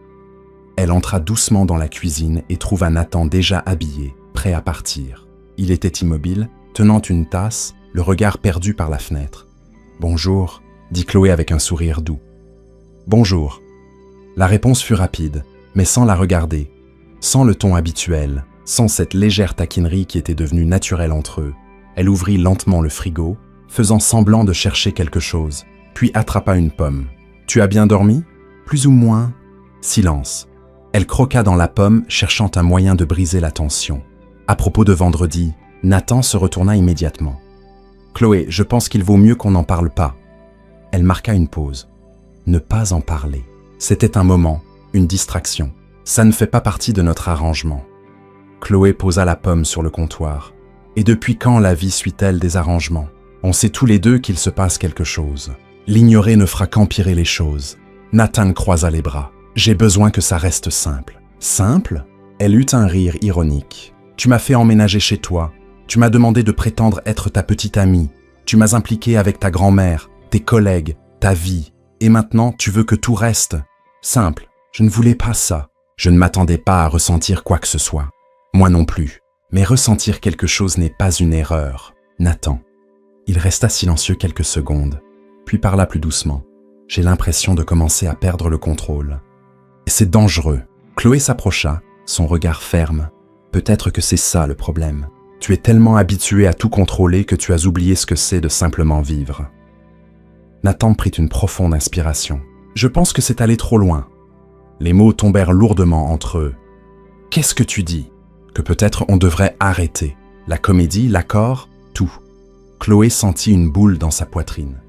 Speaker 1: Elle entra doucement dans la cuisine et trouva Nathan déjà habillé, prêt à partir. Il était immobile, tenant une tasse, le regard perdu par la fenêtre. « Bonjour », dit Chloé avec un sourire doux. « Bonjour ». La réponse fut rapide, mais sans la regarder, sans le ton habituel, sans cette légère taquinerie qui était devenue naturelle entre eux. Elle ouvrit lentement le frigo, faisant semblant de chercher quelque chose, puis attrapa une pomme. « Tu as bien dormi ? Plus ou moins ?» Silence. Elle croqua dans la pomme, cherchant un moyen de briser la tension. À propos de vendredi, Nathan se retourna immédiatement. « Chloé, je pense qu'il vaut mieux qu'on n'en parle pas. » Elle marqua une pause. Ne pas en parler. C'était un moment, une distraction. Ça ne fait pas partie de notre arrangement. Chloé posa la pomme sur le comptoir. Et depuis quand la vie suit-elle des arrangements? On sait tous les deux qu'il se passe quelque chose. L'ignorer ne fera qu'empirer les choses. Nathan croisa les bras. J'ai besoin que ça reste simple. Simple? Elle eut un rire ironique. Tu m'as fait emménager chez toi. Tu m'as demandé de prétendre être ta petite amie. Tu m'as impliqué avec ta grand-mère, tes collègues, ta vie. Et maintenant, tu veux que tout reste? Simple. Je ne voulais pas ça. Je ne m'attendais pas à ressentir quoi que ce soit. Moi non plus. Mais ressentir quelque chose n'est pas une erreur. Nathan. Il resta silencieux quelques secondes, puis parla plus doucement. J'ai l'impression de commencer à perdre le contrôle. Et c'est dangereux. Chloé s'approcha, son regard ferme. Peut-être que c'est ça le problème. Tu es tellement habitué à tout contrôler que tu as oublié ce que c'est de simplement vivre. Nathan prit une profonde inspiration. Je pense que c'est allé trop loin. Les mots tombèrent lourdement entre eux. Qu'est-ce que tu dis? Que peut-être on devrait arrêter. La comédie, l'accord, tout. Chloé sentit une boule dans sa poitrine.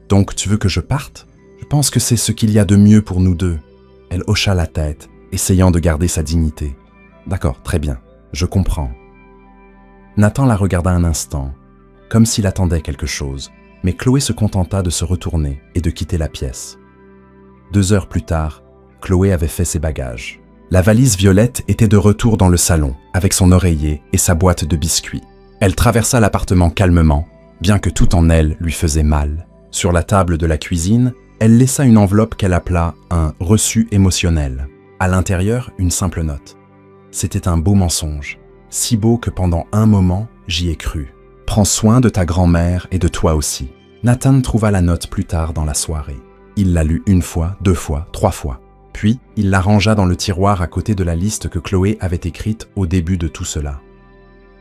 Speaker 1: Donc tu veux que je parte? Je pense que c'est ce qu'il y a de mieux pour nous deux. Elle hocha la tête, essayant de garder sa dignité. D'accord, très bien, je comprends. Nathan la regarda un instant, comme s'il attendait quelque chose, mais Chloé se contenta de se retourner et de quitter la pièce. 2 heures plus tard, Chloé avait fait ses bagages. La valise violette était de retour dans le salon, avec son oreiller et sa boîte de biscuits. Elle traversa l'appartement calmement, bien que tout en elle lui faisait mal. Sur la table de la cuisine, elle laissa une enveloppe qu'elle appela un « reçu émotionnel ». À l'intérieur, une simple note. C'était un beau mensonge. si beau que pendant un moment, j'y ai cru. Prends soin de ta grand-mère et de toi aussi. » Nathan trouva la note plus tard dans la soirée. Il la lut 1 fois, 2 fois, 3 fois. Puis, il la rangea dans le tiroir à côté de la liste que Chloé avait écrite au début de tout cela.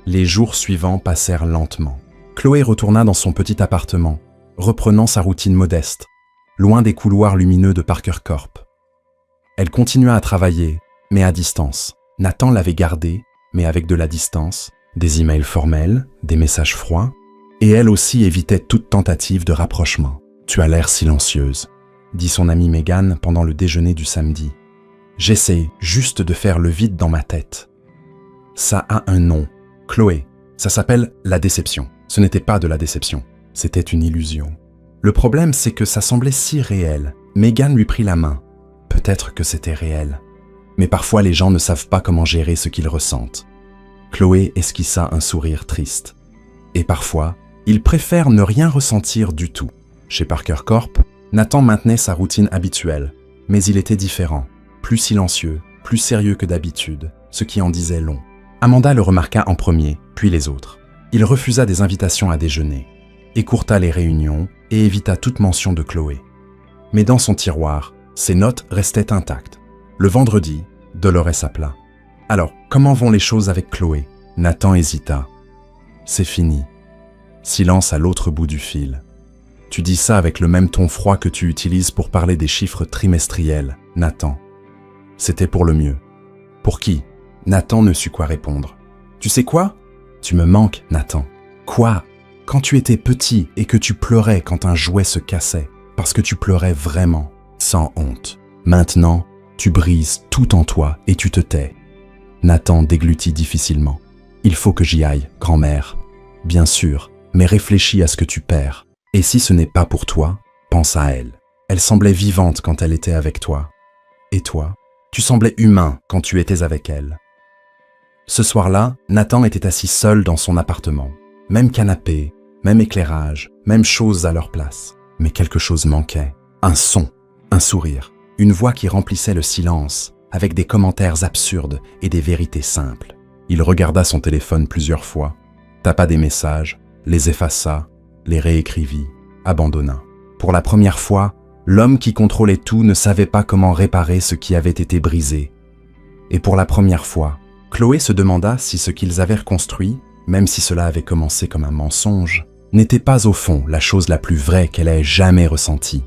Speaker 1: Les jours suivants passèrent lentement. Chloé retourna dans son petit appartement, reprenant sa routine modeste, loin des couloirs lumineux de Parker Corp. Elle continua à travailler, mais à distance. Nathan l'avait gardée, mais avec de la distance, des emails formels, des messages froids, et elle aussi évitait toute tentative de rapprochement. « Tu as l'air silencieuse », dit son amie Megan pendant le déjeuner du samedi. « J'essaie juste de faire le vide dans ma tête. » Ça a un nom. Chloé, ça s'appelle la déception. Ce n'était pas de la déception, c'était une illusion. Le problème, c'est que ça semblait si réel. Megan lui prit la main. Peut-être que c'était réel. Mais parfois, les gens ne savent pas comment gérer ce qu'ils ressentent. Chloé esquissa un sourire triste. Et parfois, ils préfèrent ne rien ressentir du tout. Chez Parker Corp, Nathan maintenait sa routine habituelle, mais il était différent, plus silencieux, plus sérieux que d'habitude, ce qui en disait long. Amanda le remarqua en premier, puis les autres. Il refusa des invitations à déjeuner, écourta les réunions et évita toute mention de Chloé. Mais dans son tiroir, ses notes restaient intactes. Le vendredi, Dolores appela. « Alors, comment vont les choses avec Chloé ?» Nathan hésita. « C'est fini. » Silence à l'autre bout du fil. « Tu dis ça avec le même ton froid que tu utilises pour parler des chiffres trimestriels, Nathan. » C'était pour le mieux. « Pour qui ?» Nathan ne sut quoi répondre. « Tu sais quoi ? Tu me manques, Nathan. »« Quoi ? Quand tu étais petit et que tu pleurais quand un jouet se cassait, parce que tu pleurais vraiment, sans honte. Maintenant, tu brises tout en toi et tu te tais. » Nathan déglutit difficilement. « Il faut que j'y aille, grand-mère. Bien sûr, mais réfléchis à ce que tu perds. Et si ce n'est pas pour toi, pense à elle. Elle semblait vivante quand elle était avec toi. Et toi, tu semblais humain quand tu étais avec elle. » Ce soir-là, Nathan était assis seul dans son appartement. Même canapé, même éclairage, même choses à leur place. Mais quelque chose manquait. Un son, un sourire, une voix qui remplissait le silence, avec des commentaires absurdes et des vérités simples. Il regarda son téléphone plusieurs fois, tapa des messages, les effaça, les réécrivit, abandonna. Pour la première fois, l'homme qui contrôlait tout ne savait pas comment réparer ce qui avait été brisé. Et pour la première fois, Chloé se demanda si ce qu'ils avaient reconstruit, même si cela avait commencé comme un mensonge, n'était pas au fond la chose la plus vraie qu'elle ait jamais ressentie.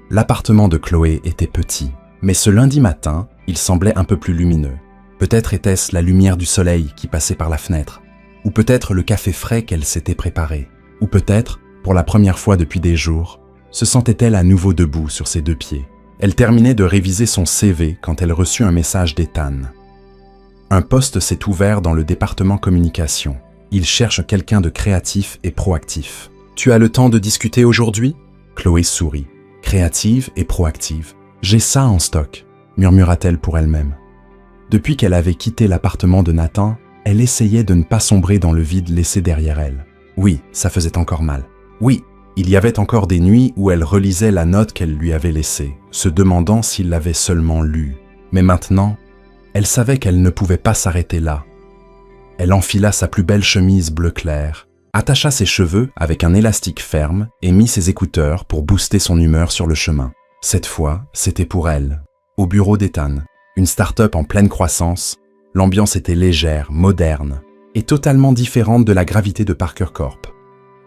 Speaker 1: L'appartement de Chloé était petit, mais ce lundi matin, il semblait un peu plus lumineux. Peut-être était-ce la lumière du soleil qui passait par la fenêtre, ou peut-être le café frais qu'elle s'était préparé, ou peut-être, pour la première fois depuis des jours, se sentait-elle à nouveau debout sur ses 2 pieds. Elle terminait de réviser son CV quand elle reçut un message d'Ethan. Un poste s'est ouvert dans le département communication. Il cherche quelqu'un de créatif et proactif. « Tu as le temps de discuter aujourd'hui ?» Chloé sourit. « Créative et proactive. J'ai ça en stock », murmura-t-elle pour elle-même. Depuis qu'elle avait quitté l'appartement de Nathan, elle essayait de ne pas sombrer dans le vide laissé derrière elle. Oui, ça faisait encore mal. Oui, il y avait encore des nuits où elle relisait la note qu'elle lui avait laissée, se demandant s'il l'avait seulement lue. Mais maintenant, elle savait qu'elle ne pouvait pas s'arrêter là. Elle enfila sa plus belle chemise bleu clair, attacha ses cheveux avec un élastique ferme et mit ses écouteurs pour booster son humeur sur le chemin. Cette fois, c'était pour elle. Au bureau d'Ethan, une start-up en pleine croissance, l'ambiance était légère, moderne et totalement différente de la gravité de Parker Corp.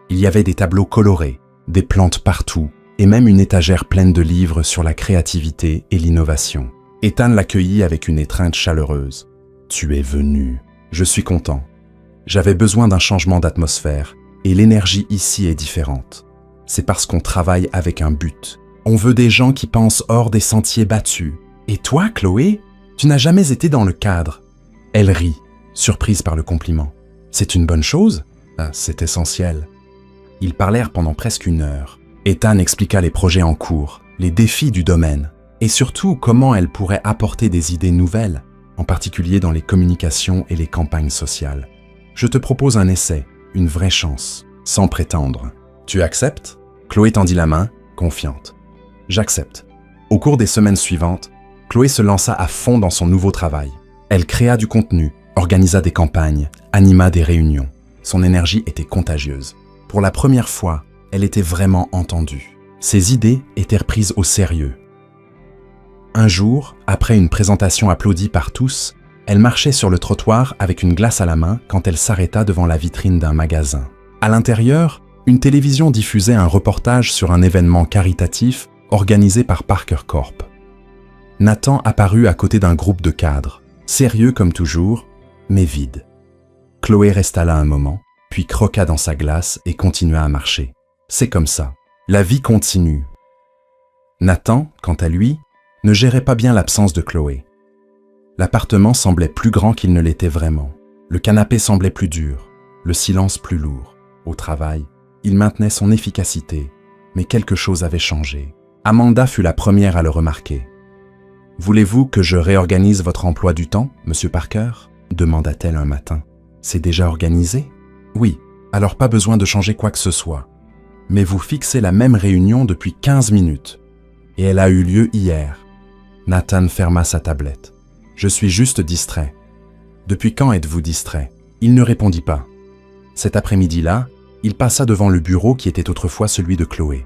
Speaker 1: Il y avait des tableaux colorés, des plantes partout et même une étagère pleine de livres sur la créativité et l'innovation. Ethan l'accueillit avec une étreinte chaleureuse. « Tu es venu. Je suis content. J'avais besoin d'un changement d'atmosphère et l'énergie ici est différente. C'est parce qu'on travaille avec un but. On veut des gens qui pensent hors des sentiers battus. Et toi, Chloé, tu n'as jamais été dans le cadre. » Elle rit, surprise par le compliment. « C'est une bonne chose ? » Ah, c'est essentiel. Ils parlèrent pendant presque 1 heure. Ethan expliqua les projets en cours, les défis du domaine, et surtout comment elle pourrait apporter des idées nouvelles, en particulier dans les communications et les campagnes sociales. « Je te propose un essai, une vraie chance, sans prétendre. Tu acceptes ?» Chloé tendit la main, confiante. « J'accepte. » Au cours des semaines suivantes, Chloé se lança à fond dans son nouveau travail. Elle créa du contenu, organisa des campagnes, anima des réunions. Son énergie était contagieuse. Pour la première fois, elle était vraiment entendue. Ses idées étaient prises au sérieux. Un jour, après une présentation applaudie par tous, elle marchait sur le trottoir avec une glace à la main quand elle s'arrêta devant la vitrine d'un magasin. À l'intérieur, une télévision diffusait un reportage sur un événement caritatif organisé par Parker Corp. Nathan apparut à côté d'un groupe de cadres, sérieux comme toujours, mais vide. Chloé resta là un moment, puis croqua dans sa glace et continua à marcher. C'est comme ça. La vie continue. Nathan, quant à lui, ne gérait pas bien l'absence de Chloé. L'appartement semblait plus grand qu'il ne l'était vraiment. Le canapé semblait plus dur, le silence plus lourd. Au travail, il maintenait son efficacité, mais quelque chose avait changé. Amanda fut la première à le remarquer. « Voulez-vous que je réorganise votre emploi du temps, Monsieur Parker ?» demanda-t-elle un matin. « C'est déjà organisé ?»« Oui, alors pas besoin de changer quoi que ce soit. Mais vous fixez la même réunion depuis 15 minutes. Et elle a eu lieu hier. » Nathan ferma sa tablette. « Je suis juste distrait. »« Depuis quand êtes-vous distrait ?» Il ne répondit pas. Cet après-midi-là, il passa devant le bureau qui était autrefois celui de Chloé.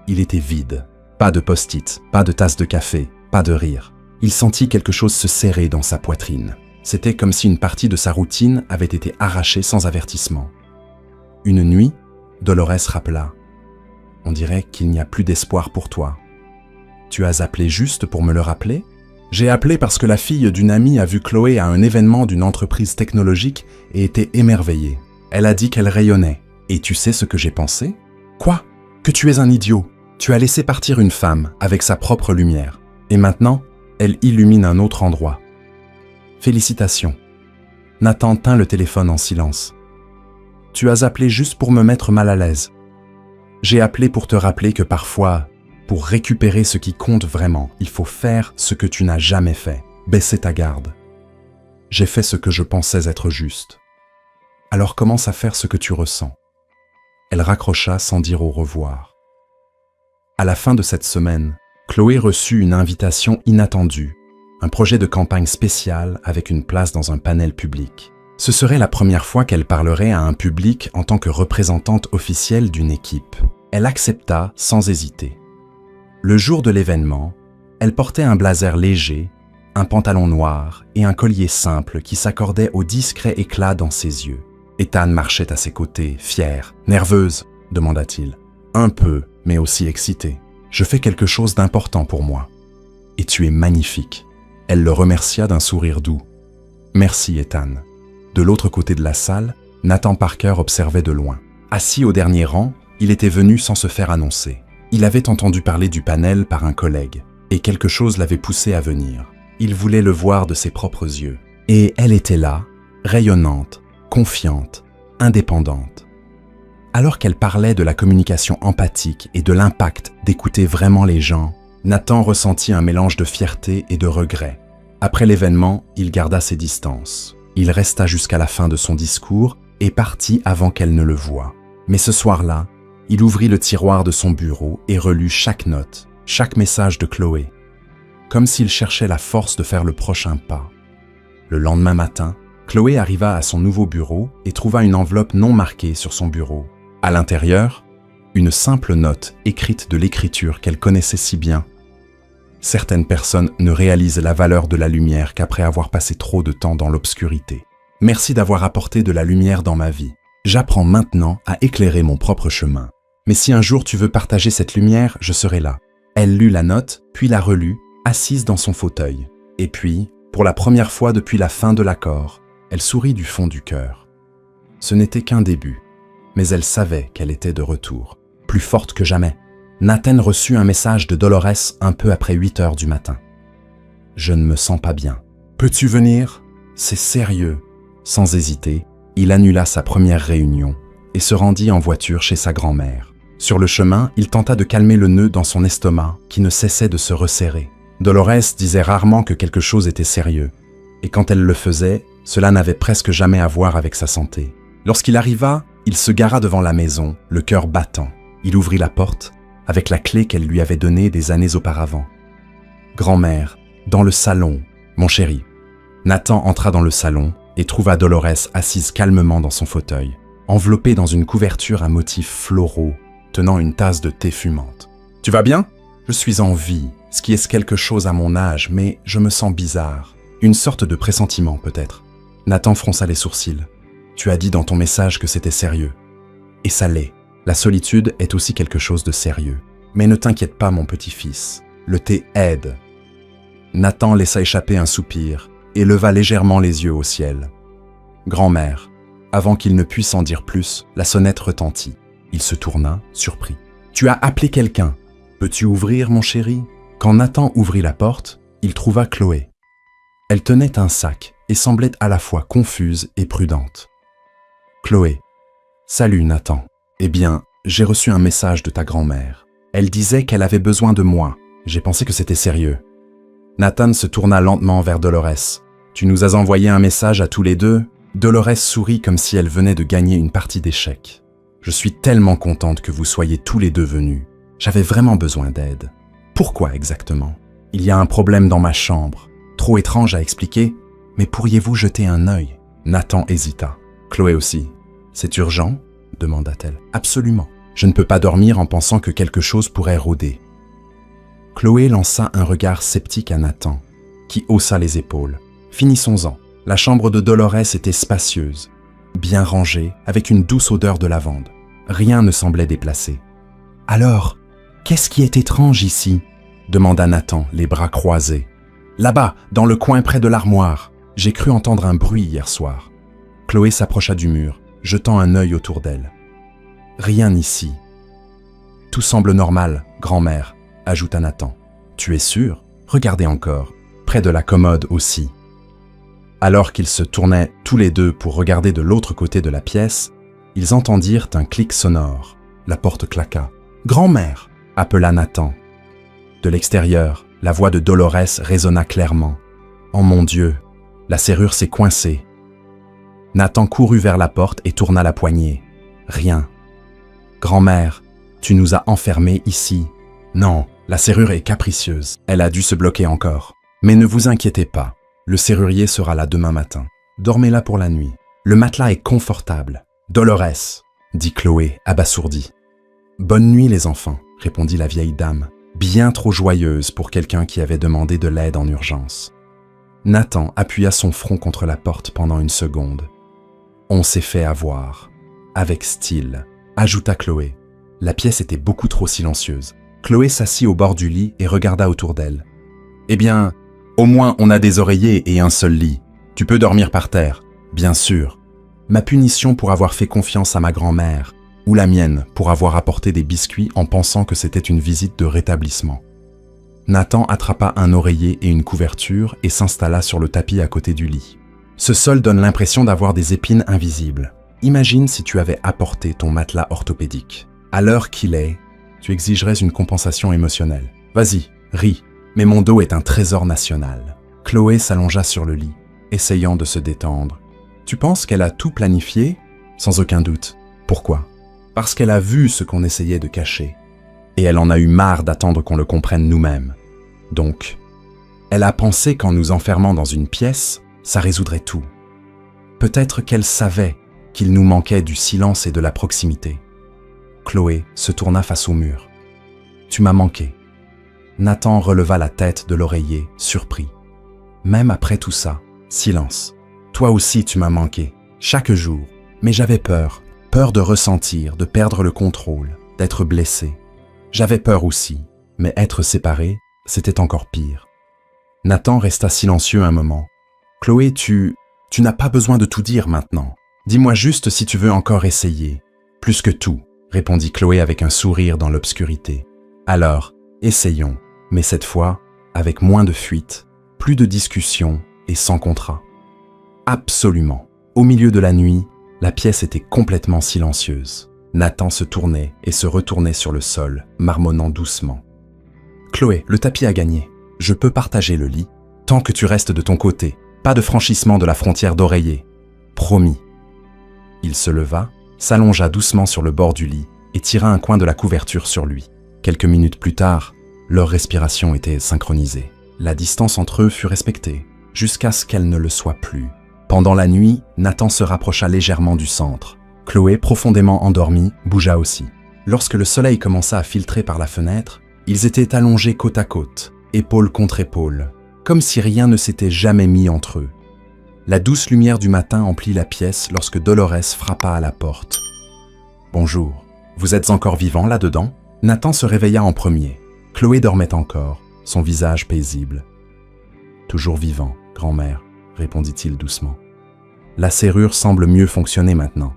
Speaker 1: Il était vide. Pas de post-it, pas de tasse de café, pas de rire. Il sentit quelque chose se serrer dans sa poitrine. C'était comme si une partie de sa routine avait été arrachée sans avertissement. Une nuit, Dolores rappela. « On dirait qu'il n'y a plus d'espoir pour toi. »« Tu as appelé juste pour me le rappeler ?»« J'ai appelé parce que la fille d'une amie a vu Chloé à un événement d'une entreprise technologique et était émerveillée. Elle a dit qu'elle rayonnait. Et tu sais ce que j'ai pensé ? Quoi ? Que tu es un idiot. Tu as laissé partir une femme avec sa propre lumière. Et maintenant, elle illumine un autre endroit. Félicitations. » Nathan tint le téléphone en silence. « Tu as appelé juste pour me mettre mal à l'aise. J'ai appelé pour te rappeler que parfois, pour récupérer ce qui compte vraiment, il faut faire ce que tu n'as jamais fait. Baisser ta garde. J'ai fait ce que je pensais être juste. Alors commence à faire ce que tu ressens. » Elle raccrocha sans dire au revoir. À la fin de cette semaine, Chloé reçut une invitation inattendue, un projet de campagne spécial avec une place dans un panel public. Ce serait la première fois qu'elle parlerait à un public en tant que représentante officielle d'une équipe. Elle accepta sans hésiter. Le jour de l'événement, elle portait un blazer léger, un pantalon noir et un collier simple qui s'accordait au discret éclat dans ses yeux. Ethan marchait à ses côtés, fière. « Nerveuse ?» demanda-t-il. « Un peu, mais aussi excitée. Je fais quelque chose d'important pour moi. Et tu es magnifique. » Elle le remercia d'un sourire doux. « Merci, Ethan. » De l'autre côté de la salle, Nathan Parker observait de loin. Assis au dernier rang, il était venu sans se faire annoncer. Il avait entendu parler du panel par un collègue, et quelque chose l'avait poussé à venir. Il voulait le voir de ses propres yeux. Et elle était là, rayonnante, confiante, indépendante. Alors qu'elle parlait de la communication empathique et de l'impact d'écouter vraiment les gens, Nathan ressentit un mélange de fierté et de regret. Après l'événement, il garda ses distances. Il resta jusqu'à la fin de son discours et partit avant qu'elle ne le voie. Mais ce soir-là, il ouvrit le tiroir de son bureau et relut chaque note, chaque message de Chloé, comme s'il cherchait la force de faire le prochain pas. Le lendemain matin, Chloé arriva à son nouveau bureau et trouva une enveloppe non marquée sur son bureau. À l'intérieur, une simple note écrite de l'écriture qu'elle connaissait si bien. Certaines personnes ne réalisent la valeur de la lumière qu'après avoir passé trop de temps dans l'obscurité. Merci d'avoir apporté de la lumière dans ma vie. J'apprends maintenant à éclairer mon propre chemin. Mais si un jour tu veux partager cette lumière, je serai là. Elle lut la note, puis la relut, assise dans son fauteuil. Et puis, pour la première fois depuis la fin de l'accord, elle sourit du fond du cœur. Ce n'était qu'un début, mais elle savait qu'elle était de retour, plus forte que jamais. Nathan reçut un message de Dolores un peu après 8 heures du matin. « Je ne me sens pas bien. Peux-tu venir ? C'est sérieux. » Sans hésiter, il annula sa première réunion et se rendit en voiture chez sa grand-mère. Sur le chemin, il tenta de calmer le nœud dans son estomac qui ne cessait de se resserrer. Dolores disait rarement que quelque chose était sérieux, et quand elle le faisait, cela n'avait presque jamais à voir avec sa santé. Lorsqu'il arriva, il se gara devant la maison, le cœur battant. Il ouvrit la porte, avec la clé qu'elle lui avait donnée des années auparavant. « Grand-mère, dans le salon, mon chéri. » Nathan entra dans le salon, et trouva Dolores assise calmement dans son fauteuil, enveloppée dans une couverture à motifs floraux, tenant une tasse de thé fumante. « Tu vas bien ? Je suis en vie, ce qui est quelque chose à mon âge, mais je me sens bizarre. Une sorte de pressentiment, peut-être. » Nathan fronça les sourcils. « Tu as dit dans ton message que c'était sérieux. Et ça l'est. La solitude est aussi quelque chose de sérieux. Mais ne t'inquiète pas, mon petit-fils. Le thé aide. » Nathan laissa échapper un soupir et leva légèrement les yeux au ciel. « Grand-mère. » Avant qu'il ne puisse en dire plus, la sonnette retentit. Il se tourna, surpris. « Tu as appelé quelqu'un. Peux-tu ouvrir, mon chéri ?» Quand Nathan ouvrit la porte, il trouva Chloé. Elle tenait un sac et semblait à la fois confuse et prudente. « Chloé. »« Salut, Nathan. Eh bien, j'ai reçu un message de ta grand-mère. Elle disait qu'elle avait besoin de moi. J'ai pensé que c'était sérieux. » Nathan se tourna lentement vers Dolores. « Tu nous as envoyé un message à tous les deux ?» Dolores sourit comme si elle venait de gagner une partie d'échecs. « Je suis tellement contente que vous soyez tous les deux venus. J'avais vraiment besoin d'aide. Pourquoi exactement? Il y a un problème dans ma chambre. Trop étrange à expliquer, mais pourriez-vous jeter un œil? » Nathan hésita. Chloé aussi. « C'est urgent ?» demanda-t-elle. « Absolument. Je ne peux pas dormir en pensant que quelque chose pourrait rôder. » Chloé lança un regard sceptique à Nathan, qui haussa les épaules. « Finissons-en. La chambre de Dolores était spacieuse, bien rangée, avec une douce odeur de lavande. Rien ne semblait déplacé. « Alors, qu'est-ce qui est étrange ici ?» demanda Nathan, les bras croisés. « Là-bas, dans le coin près de l'armoire. J'ai cru entendre un bruit hier soir. » Chloé s'approcha du mur, jetant un œil autour d'elle. « Rien ici. »« Tout semble normal, grand-mère, » ajouta Nathan. « Tu es sûr? Regardez encore, près de la commode aussi. » Alors qu'ils se tournaient tous les deux pour regarder de l'autre côté de la pièce, ils entendirent un clic sonore. La porte claqua. « Grand-mère » appela Nathan. De l'extérieur, la voix de Dolores résonna clairement. « Oh mon Dieu, la serrure s'est coincée. » Nathan courut vers la porte et tourna la poignée. Rien. « Grand-mère, tu nous as enfermés ici. » Non, la serrure est capricieuse. Elle a dû se bloquer encore. Mais ne vous inquiétez pas. Le serrurier sera là demain matin. Dormez là pour la nuit. Le matelas est confortable. Dolores, dit Chloé, abasourdie. Bonne nuit les enfants, répondit la vieille dame, bien trop joyeuse pour quelqu'un qui avait demandé de l'aide en urgence. Nathan appuya son front contre la porte pendant une seconde. On s'est fait avoir. Avec style, ajouta Chloé. La pièce était beaucoup trop silencieuse. Chloé s'assit au bord du lit et regarda autour d'elle. Eh bien, au moins on a des oreillers et un seul lit. Tu peux dormir par terre, bien sûr. Ma punition pour avoir fait confiance à ma grand-mère, ou la mienne pour avoir apporté des biscuits en pensant que c'était une visite de rétablissement. Nathan attrapa un oreiller et une couverture et s'installa sur le tapis à côté du lit. Ce sol donne l'impression d'avoir des épines invisibles. Imagine si tu avais apporté ton matelas orthopédique. À l'heure qu'il est, tu exigerais une compensation émotionnelle. Vas-y, ris. Mais mon dos est un trésor national. Chloé s'allongea sur le lit, essayant de se détendre. Tu penses qu'elle a tout planifié? Sans aucun doute. Pourquoi? Parce qu'elle a vu ce qu'on essayait de cacher. Et elle en a eu marre d'attendre qu'on le comprenne nous-mêmes. Donc, elle a pensé qu'en nous enfermant dans une pièce, ça résoudrait tout. Peut-être qu'elle savait qu'il nous manquait du silence et de la proximité. Chloé se tourna face au mur. Tu m'as manqué. Nathan releva la tête de l'oreiller, surpris. Même après tout ça, silence. Toi aussi tu m'as manqué, chaque jour. Mais j'avais peur. Peur de ressentir, de perdre le contrôle, d'être blessé. J'avais peur aussi, mais être séparé, c'était encore pire. Nathan resta silencieux un moment. Chloé, tu n'as pas besoin de tout dire maintenant. Dis-moi juste si tu veux encore essayer. Plus que tout, répondit Chloé avec un sourire dans l'obscurité. Alors, essayons. Mais cette fois, avec moins de fuites, plus de discussions et sans contrat. Absolument. Au milieu de la nuit, la pièce était complètement silencieuse. Nathan se tournait et se retournait sur le sol, marmonnant doucement. « Chloé, le tapis a gagné. Je peux partager le lit, tant que tu restes de ton côté. Pas de franchissement de la frontière d'oreiller. Promis. » Il se leva, s'allongea doucement sur le bord du lit et tira un coin de la couverture sur lui. Quelques minutes plus tard, leur respiration était synchronisée. La distance entre eux fut respectée, jusqu'à ce qu'elle ne le soit plus. Pendant la nuit, Nathan se rapprocha légèrement du centre. Chloé, profondément endormie, bougea aussi. Lorsque le soleil commença à filtrer par la fenêtre, ils étaient allongés côte à côte, épaule contre épaule, comme si rien ne s'était jamais mis entre eux. La douce lumière du matin emplit la pièce lorsque Dolores frappa à la porte. « Bonjour, vous êtes encore vivant là-dedans » Nathan se réveilla en premier. Chloé dormait encore, son visage paisible. « Toujours vivant, grand-mère » répondit-il doucement. « La serrure semble mieux fonctionner maintenant.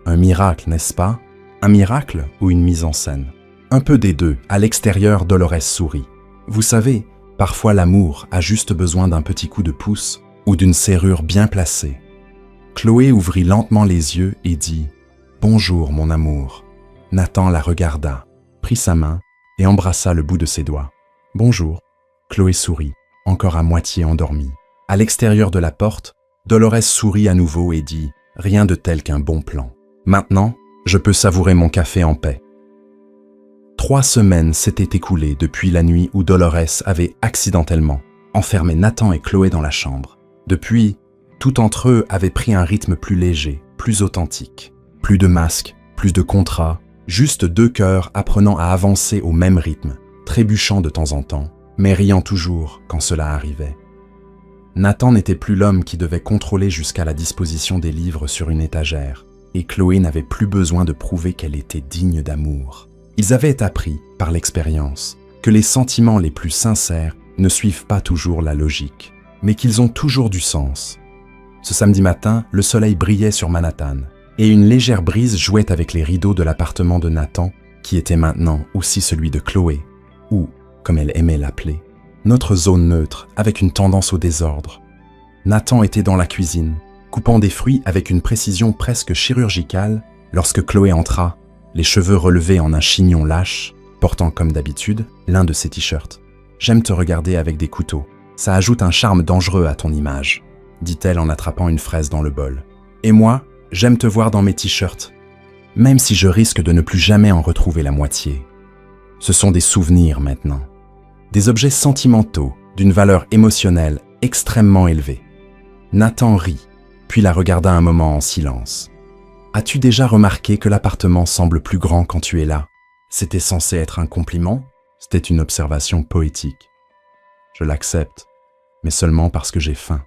Speaker 1: Un miracle, n'est-ce pas? Un miracle ou une mise en scène? Un peu des deux, à l'extérieur, Dolores sourit. Vous savez, parfois l'amour a juste besoin d'un petit coup de pouce ou d'une serrure bien placée. » Chloé ouvrit lentement les yeux et dit « Bonjour, mon amour ». Nathan la regarda, prit sa main et embrassa le bout de ses doigts. « Bonjour ». Chloé sourit, encore à moitié endormie. À l'extérieur de la porte, Dolores sourit à nouveau et dit « Rien de tel qu'un bon plan. Maintenant, je peux savourer mon café en paix. » 3 semaines s'étaient écoulées depuis la nuit où Dolores avait accidentellement enfermé Nathan et Chloé dans la chambre. Depuis, tout entre eux avait pris un rythme plus léger, plus authentique. Plus de masques, plus de contrats, juste 2 cœurs apprenant à avancer au même rythme, trébuchant de temps en temps, mais riant toujours quand cela arrivait. Nathan n'était plus l'homme qui devait contrôler jusqu'à la disposition des livres sur une étagère, et Chloé n'avait plus besoin de prouver qu'elle était digne d'amour. Ils avaient appris, par l'expérience, que les sentiments les plus sincères ne suivent pas toujours la logique, mais qu'ils ont toujours du sens. Ce samedi matin, le soleil brillait sur Manhattan, et une légère brise jouait avec les rideaux de l'appartement de Nathan, qui était maintenant aussi celui de Chloé, ou, comme elle aimait l'appeler, notre zone neutre avec une tendance au désordre. Nathan était dans la cuisine, coupant des fruits avec une précision presque chirurgicale lorsque Chloé entra, les cheveux relevés en un chignon lâche, portant comme d'habitude l'un de ses t-shirts. « J'aime te regarder avec des couteaux. Ça ajoute un charme dangereux à ton image, » dit-elle en attrapant une fraise dans le bol. « Et moi, j'aime te voir dans mes t-shirts, même si je risque de ne plus jamais en retrouver la moitié. Ce sont des souvenirs maintenant. Des objets sentimentaux, d'une valeur émotionnelle extrêmement élevée. » Nathan rit, puis la regarda un moment en silence. « As-tu déjà remarqué que l'appartement semble plus grand quand tu es là? C'était censé être un compliment? C'était une observation poétique. Je l'accepte, mais seulement parce que j'ai faim. »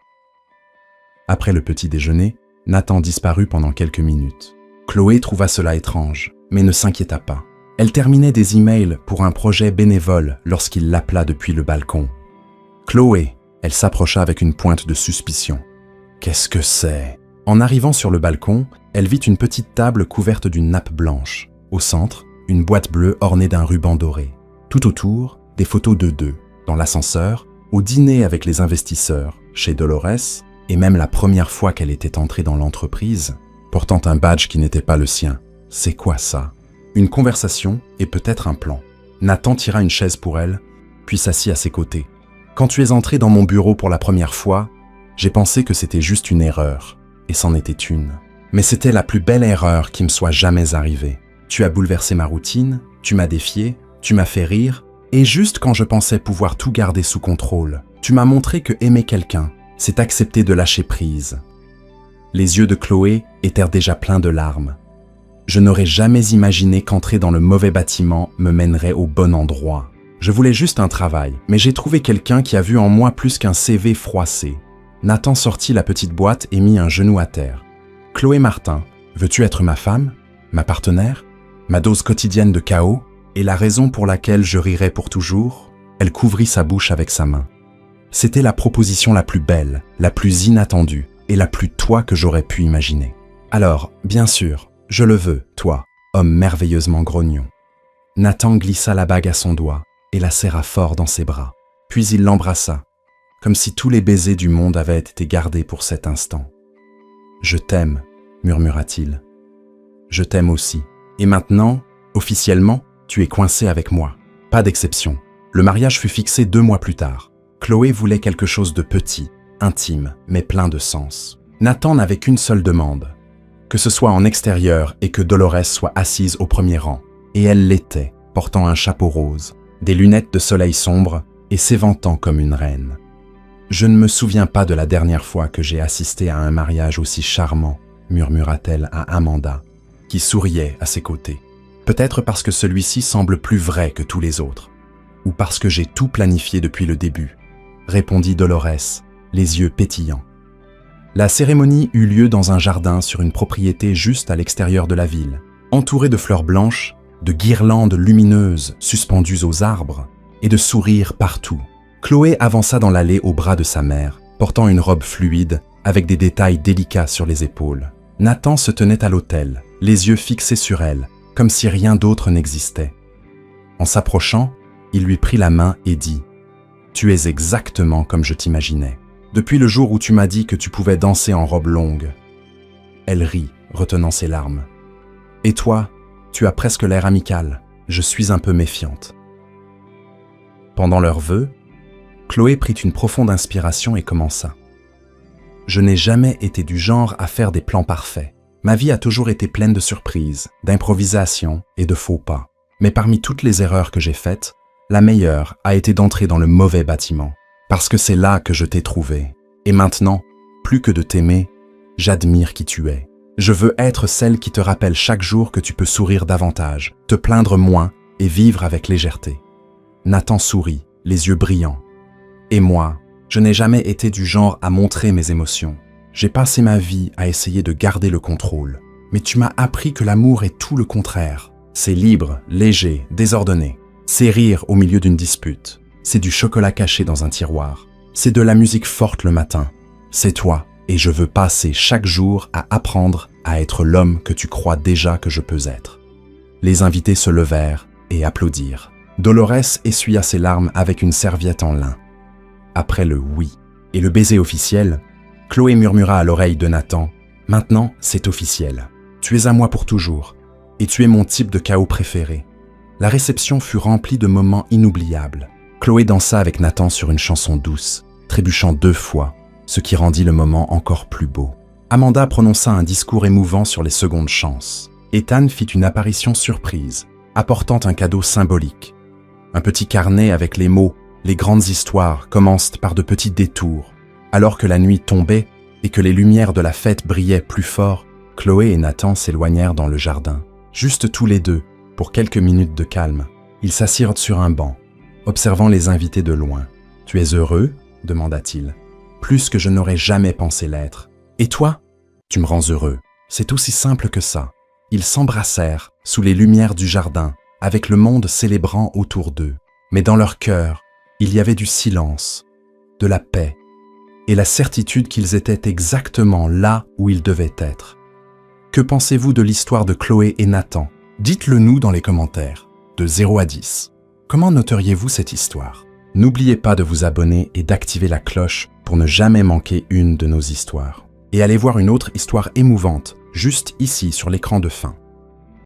Speaker 1: Après le petit déjeuner, Nathan disparut pendant quelques minutes. Chloé trouva cela étrange, mais ne s'inquiéta pas. Elle terminait des emails pour un projet bénévole lorsqu'il l'appela depuis le balcon. « Chloé !» Elle s'approcha avec une pointe de suspicion. « Qu'est-ce que c'est ?» En arrivant sur le balcon, elle vit une petite table couverte d'une nappe blanche. Au centre, une boîte bleue ornée d'un ruban doré. Tout autour, des photos d'eux deux. Dans l'ascenseur, au dîner avec les investisseurs, chez Dolores, et même la première fois qu'elle était entrée dans l'entreprise, portant un badge qui n'était pas le sien. C'est quoi ça? Une conversation et peut-être un plan. Nathan tira une chaise pour elle, puis s'assit à ses côtés. « Quand tu es entré dans mon bureau pour la première fois, j'ai pensé que c'était juste une erreur, et c'en était une. Mais c'était la plus belle erreur qui me soit jamais arrivée. Tu as bouleversé ma routine, tu m'as défié, tu m'as fait rire, et juste quand je pensais pouvoir tout garder sous contrôle, tu m'as montré que aimer quelqu'un, c'est accepter de lâcher prise. » Les yeux de Chloé étaient déjà pleins de larmes. Je n'aurais jamais imaginé qu'entrer dans le mauvais bâtiment me mènerait au bon endroit. Je voulais juste un travail, mais j'ai trouvé quelqu'un qui a vu en moi plus qu'un CV froissé. Nathan sortit la petite boîte et mit un genou à terre. « Chloé Martin, veux-tu être ma femme, ma partenaire, ma dose quotidienne de chaos et la raison pour laquelle je rirai pour toujours ?» Elle couvrit sa bouche avec sa main. C'était la proposition la plus belle, la plus inattendue et la plus toi que j'aurais pu imaginer. Alors, bien sûr, je le veux, toi, homme merveilleusement grognon. Nathan glissa la bague à son doigt et la serra fort dans ses bras. Puis il l'embrassa, comme si tous les baisers du monde avaient été gardés pour cet instant. « Je t'aime », murmura-t-il. « Je t'aime aussi. Et maintenant, officiellement, tu es coincé avec moi. Pas d'exception. Le mariage fut fixé 2 mois plus tard. Chloé voulait quelque chose de petit, intime, mais plein de sens. Nathan n'avait qu'une seule demande. Que ce soit en extérieur et que Dolores soit assise au premier rang. Et elle l'était, portant un chapeau rose, des lunettes de soleil sombre et s'éventant comme une reine. Je ne me souviens pas de la dernière fois que j'ai assisté à un mariage aussi charmant, murmura-t-elle à Amanda, qui souriait à ses côtés. Peut-être parce que celui-ci semble plus vrai que tous les autres, ou parce que j'ai tout planifié depuis le début, répondit Dolores, les yeux pétillants. La cérémonie eut lieu dans un jardin sur une propriété juste à l'extérieur de la ville, entourée de fleurs blanches, de guirlandes lumineuses suspendues aux arbres et de sourires partout. Chloé avança dans l'allée au bras de sa mère, portant une robe fluide avec des détails délicats sur les épaules. Nathan se tenait à l'autel, les yeux fixés sur elle, comme si rien d'autre n'existait. En s'approchant, il lui prit la main et dit « Tu es exactement comme je t'imaginais, depuis le jour où tu m'as dit que tu pouvais danser en robe longue. » Elle rit, retenant ses larmes. « Et toi, tu as presque l'air amical, je suis un peu méfiante. » Pendant leurs vœux, Chloé prit une profonde inspiration et commença. « Je n'ai jamais été du genre à faire des plans parfaits. Ma vie a toujours été pleine de surprises, d'improvisations et de faux pas. Mais parmi toutes les erreurs que j'ai faites, la meilleure a été d'entrer dans le mauvais bâtiment, parce que c'est là que je t'ai trouvé. Et maintenant, plus que de t'aimer, j'admire qui tu es. Je veux être celle qui te rappelle chaque jour que tu peux sourire davantage, te plaindre moins et vivre avec légèreté. » Nathan sourit, les yeux brillants. « Et moi, je n'ai jamais été du genre à montrer mes émotions. J'ai passé ma vie à essayer de garder le contrôle. Mais tu m'as appris que l'amour est tout le contraire. C'est libre, léger, désordonné. C'est rire au milieu d'une dispute. C'est du chocolat caché dans un tiroir. C'est de la musique forte le matin. C'est toi, et je veux passer chaque jour à apprendre à être l'homme que tu crois déjà que je peux être. » Les invités se levèrent et applaudirent. Dolores essuya ses larmes avec une serviette en lin. Après le oui et le baiser officiel, Chloé murmura à l'oreille de Nathan « Maintenant, c'est officiel. Tu es à moi pour toujours, et tu es mon type de chaos préféré. » La réception fut remplie de moments inoubliables. Chloé dansa avec Nathan sur une chanson douce, trébuchant 2 fois, ce qui rendit le moment encore plus beau. Amanda prononça un discours émouvant sur les secondes chances. Ethan fit une apparition surprise, apportant un cadeau symbolique. Un petit carnet avec les mots « Les grandes histoires commencent par de petits détours ». Alors que la nuit tombait et que les lumières de la fête brillaient plus fort, Chloé et Nathan s'éloignèrent dans le jardin. Juste tous les deux, pour quelques minutes de calme. Ils s'assirent sur un banc, observant les invités de loin. « Tu es heureux ?» demanda-t-il. « Plus que je n'aurais jamais pensé l'être. Et toi ? Tu me rends heureux. C'est aussi simple que ça. » Ils s'embrassèrent sous les lumières du jardin, avec le monde célébrant autour d'eux. Mais dans leur cœur, il y avait du silence, de la paix, et la certitude qu'ils étaient exactement là où ils devaient être. Que pensez-vous de l'histoire de Chloé et Nathan ? Dites-le nous dans les commentaires, de 0 à 10. Comment noteriez-vous cette histoire ? N'oubliez pas de vous abonner et d'activer la cloche pour ne jamais manquer une de nos histoires. Et allez voir une autre histoire émouvante, juste ici sur l'écran de fin.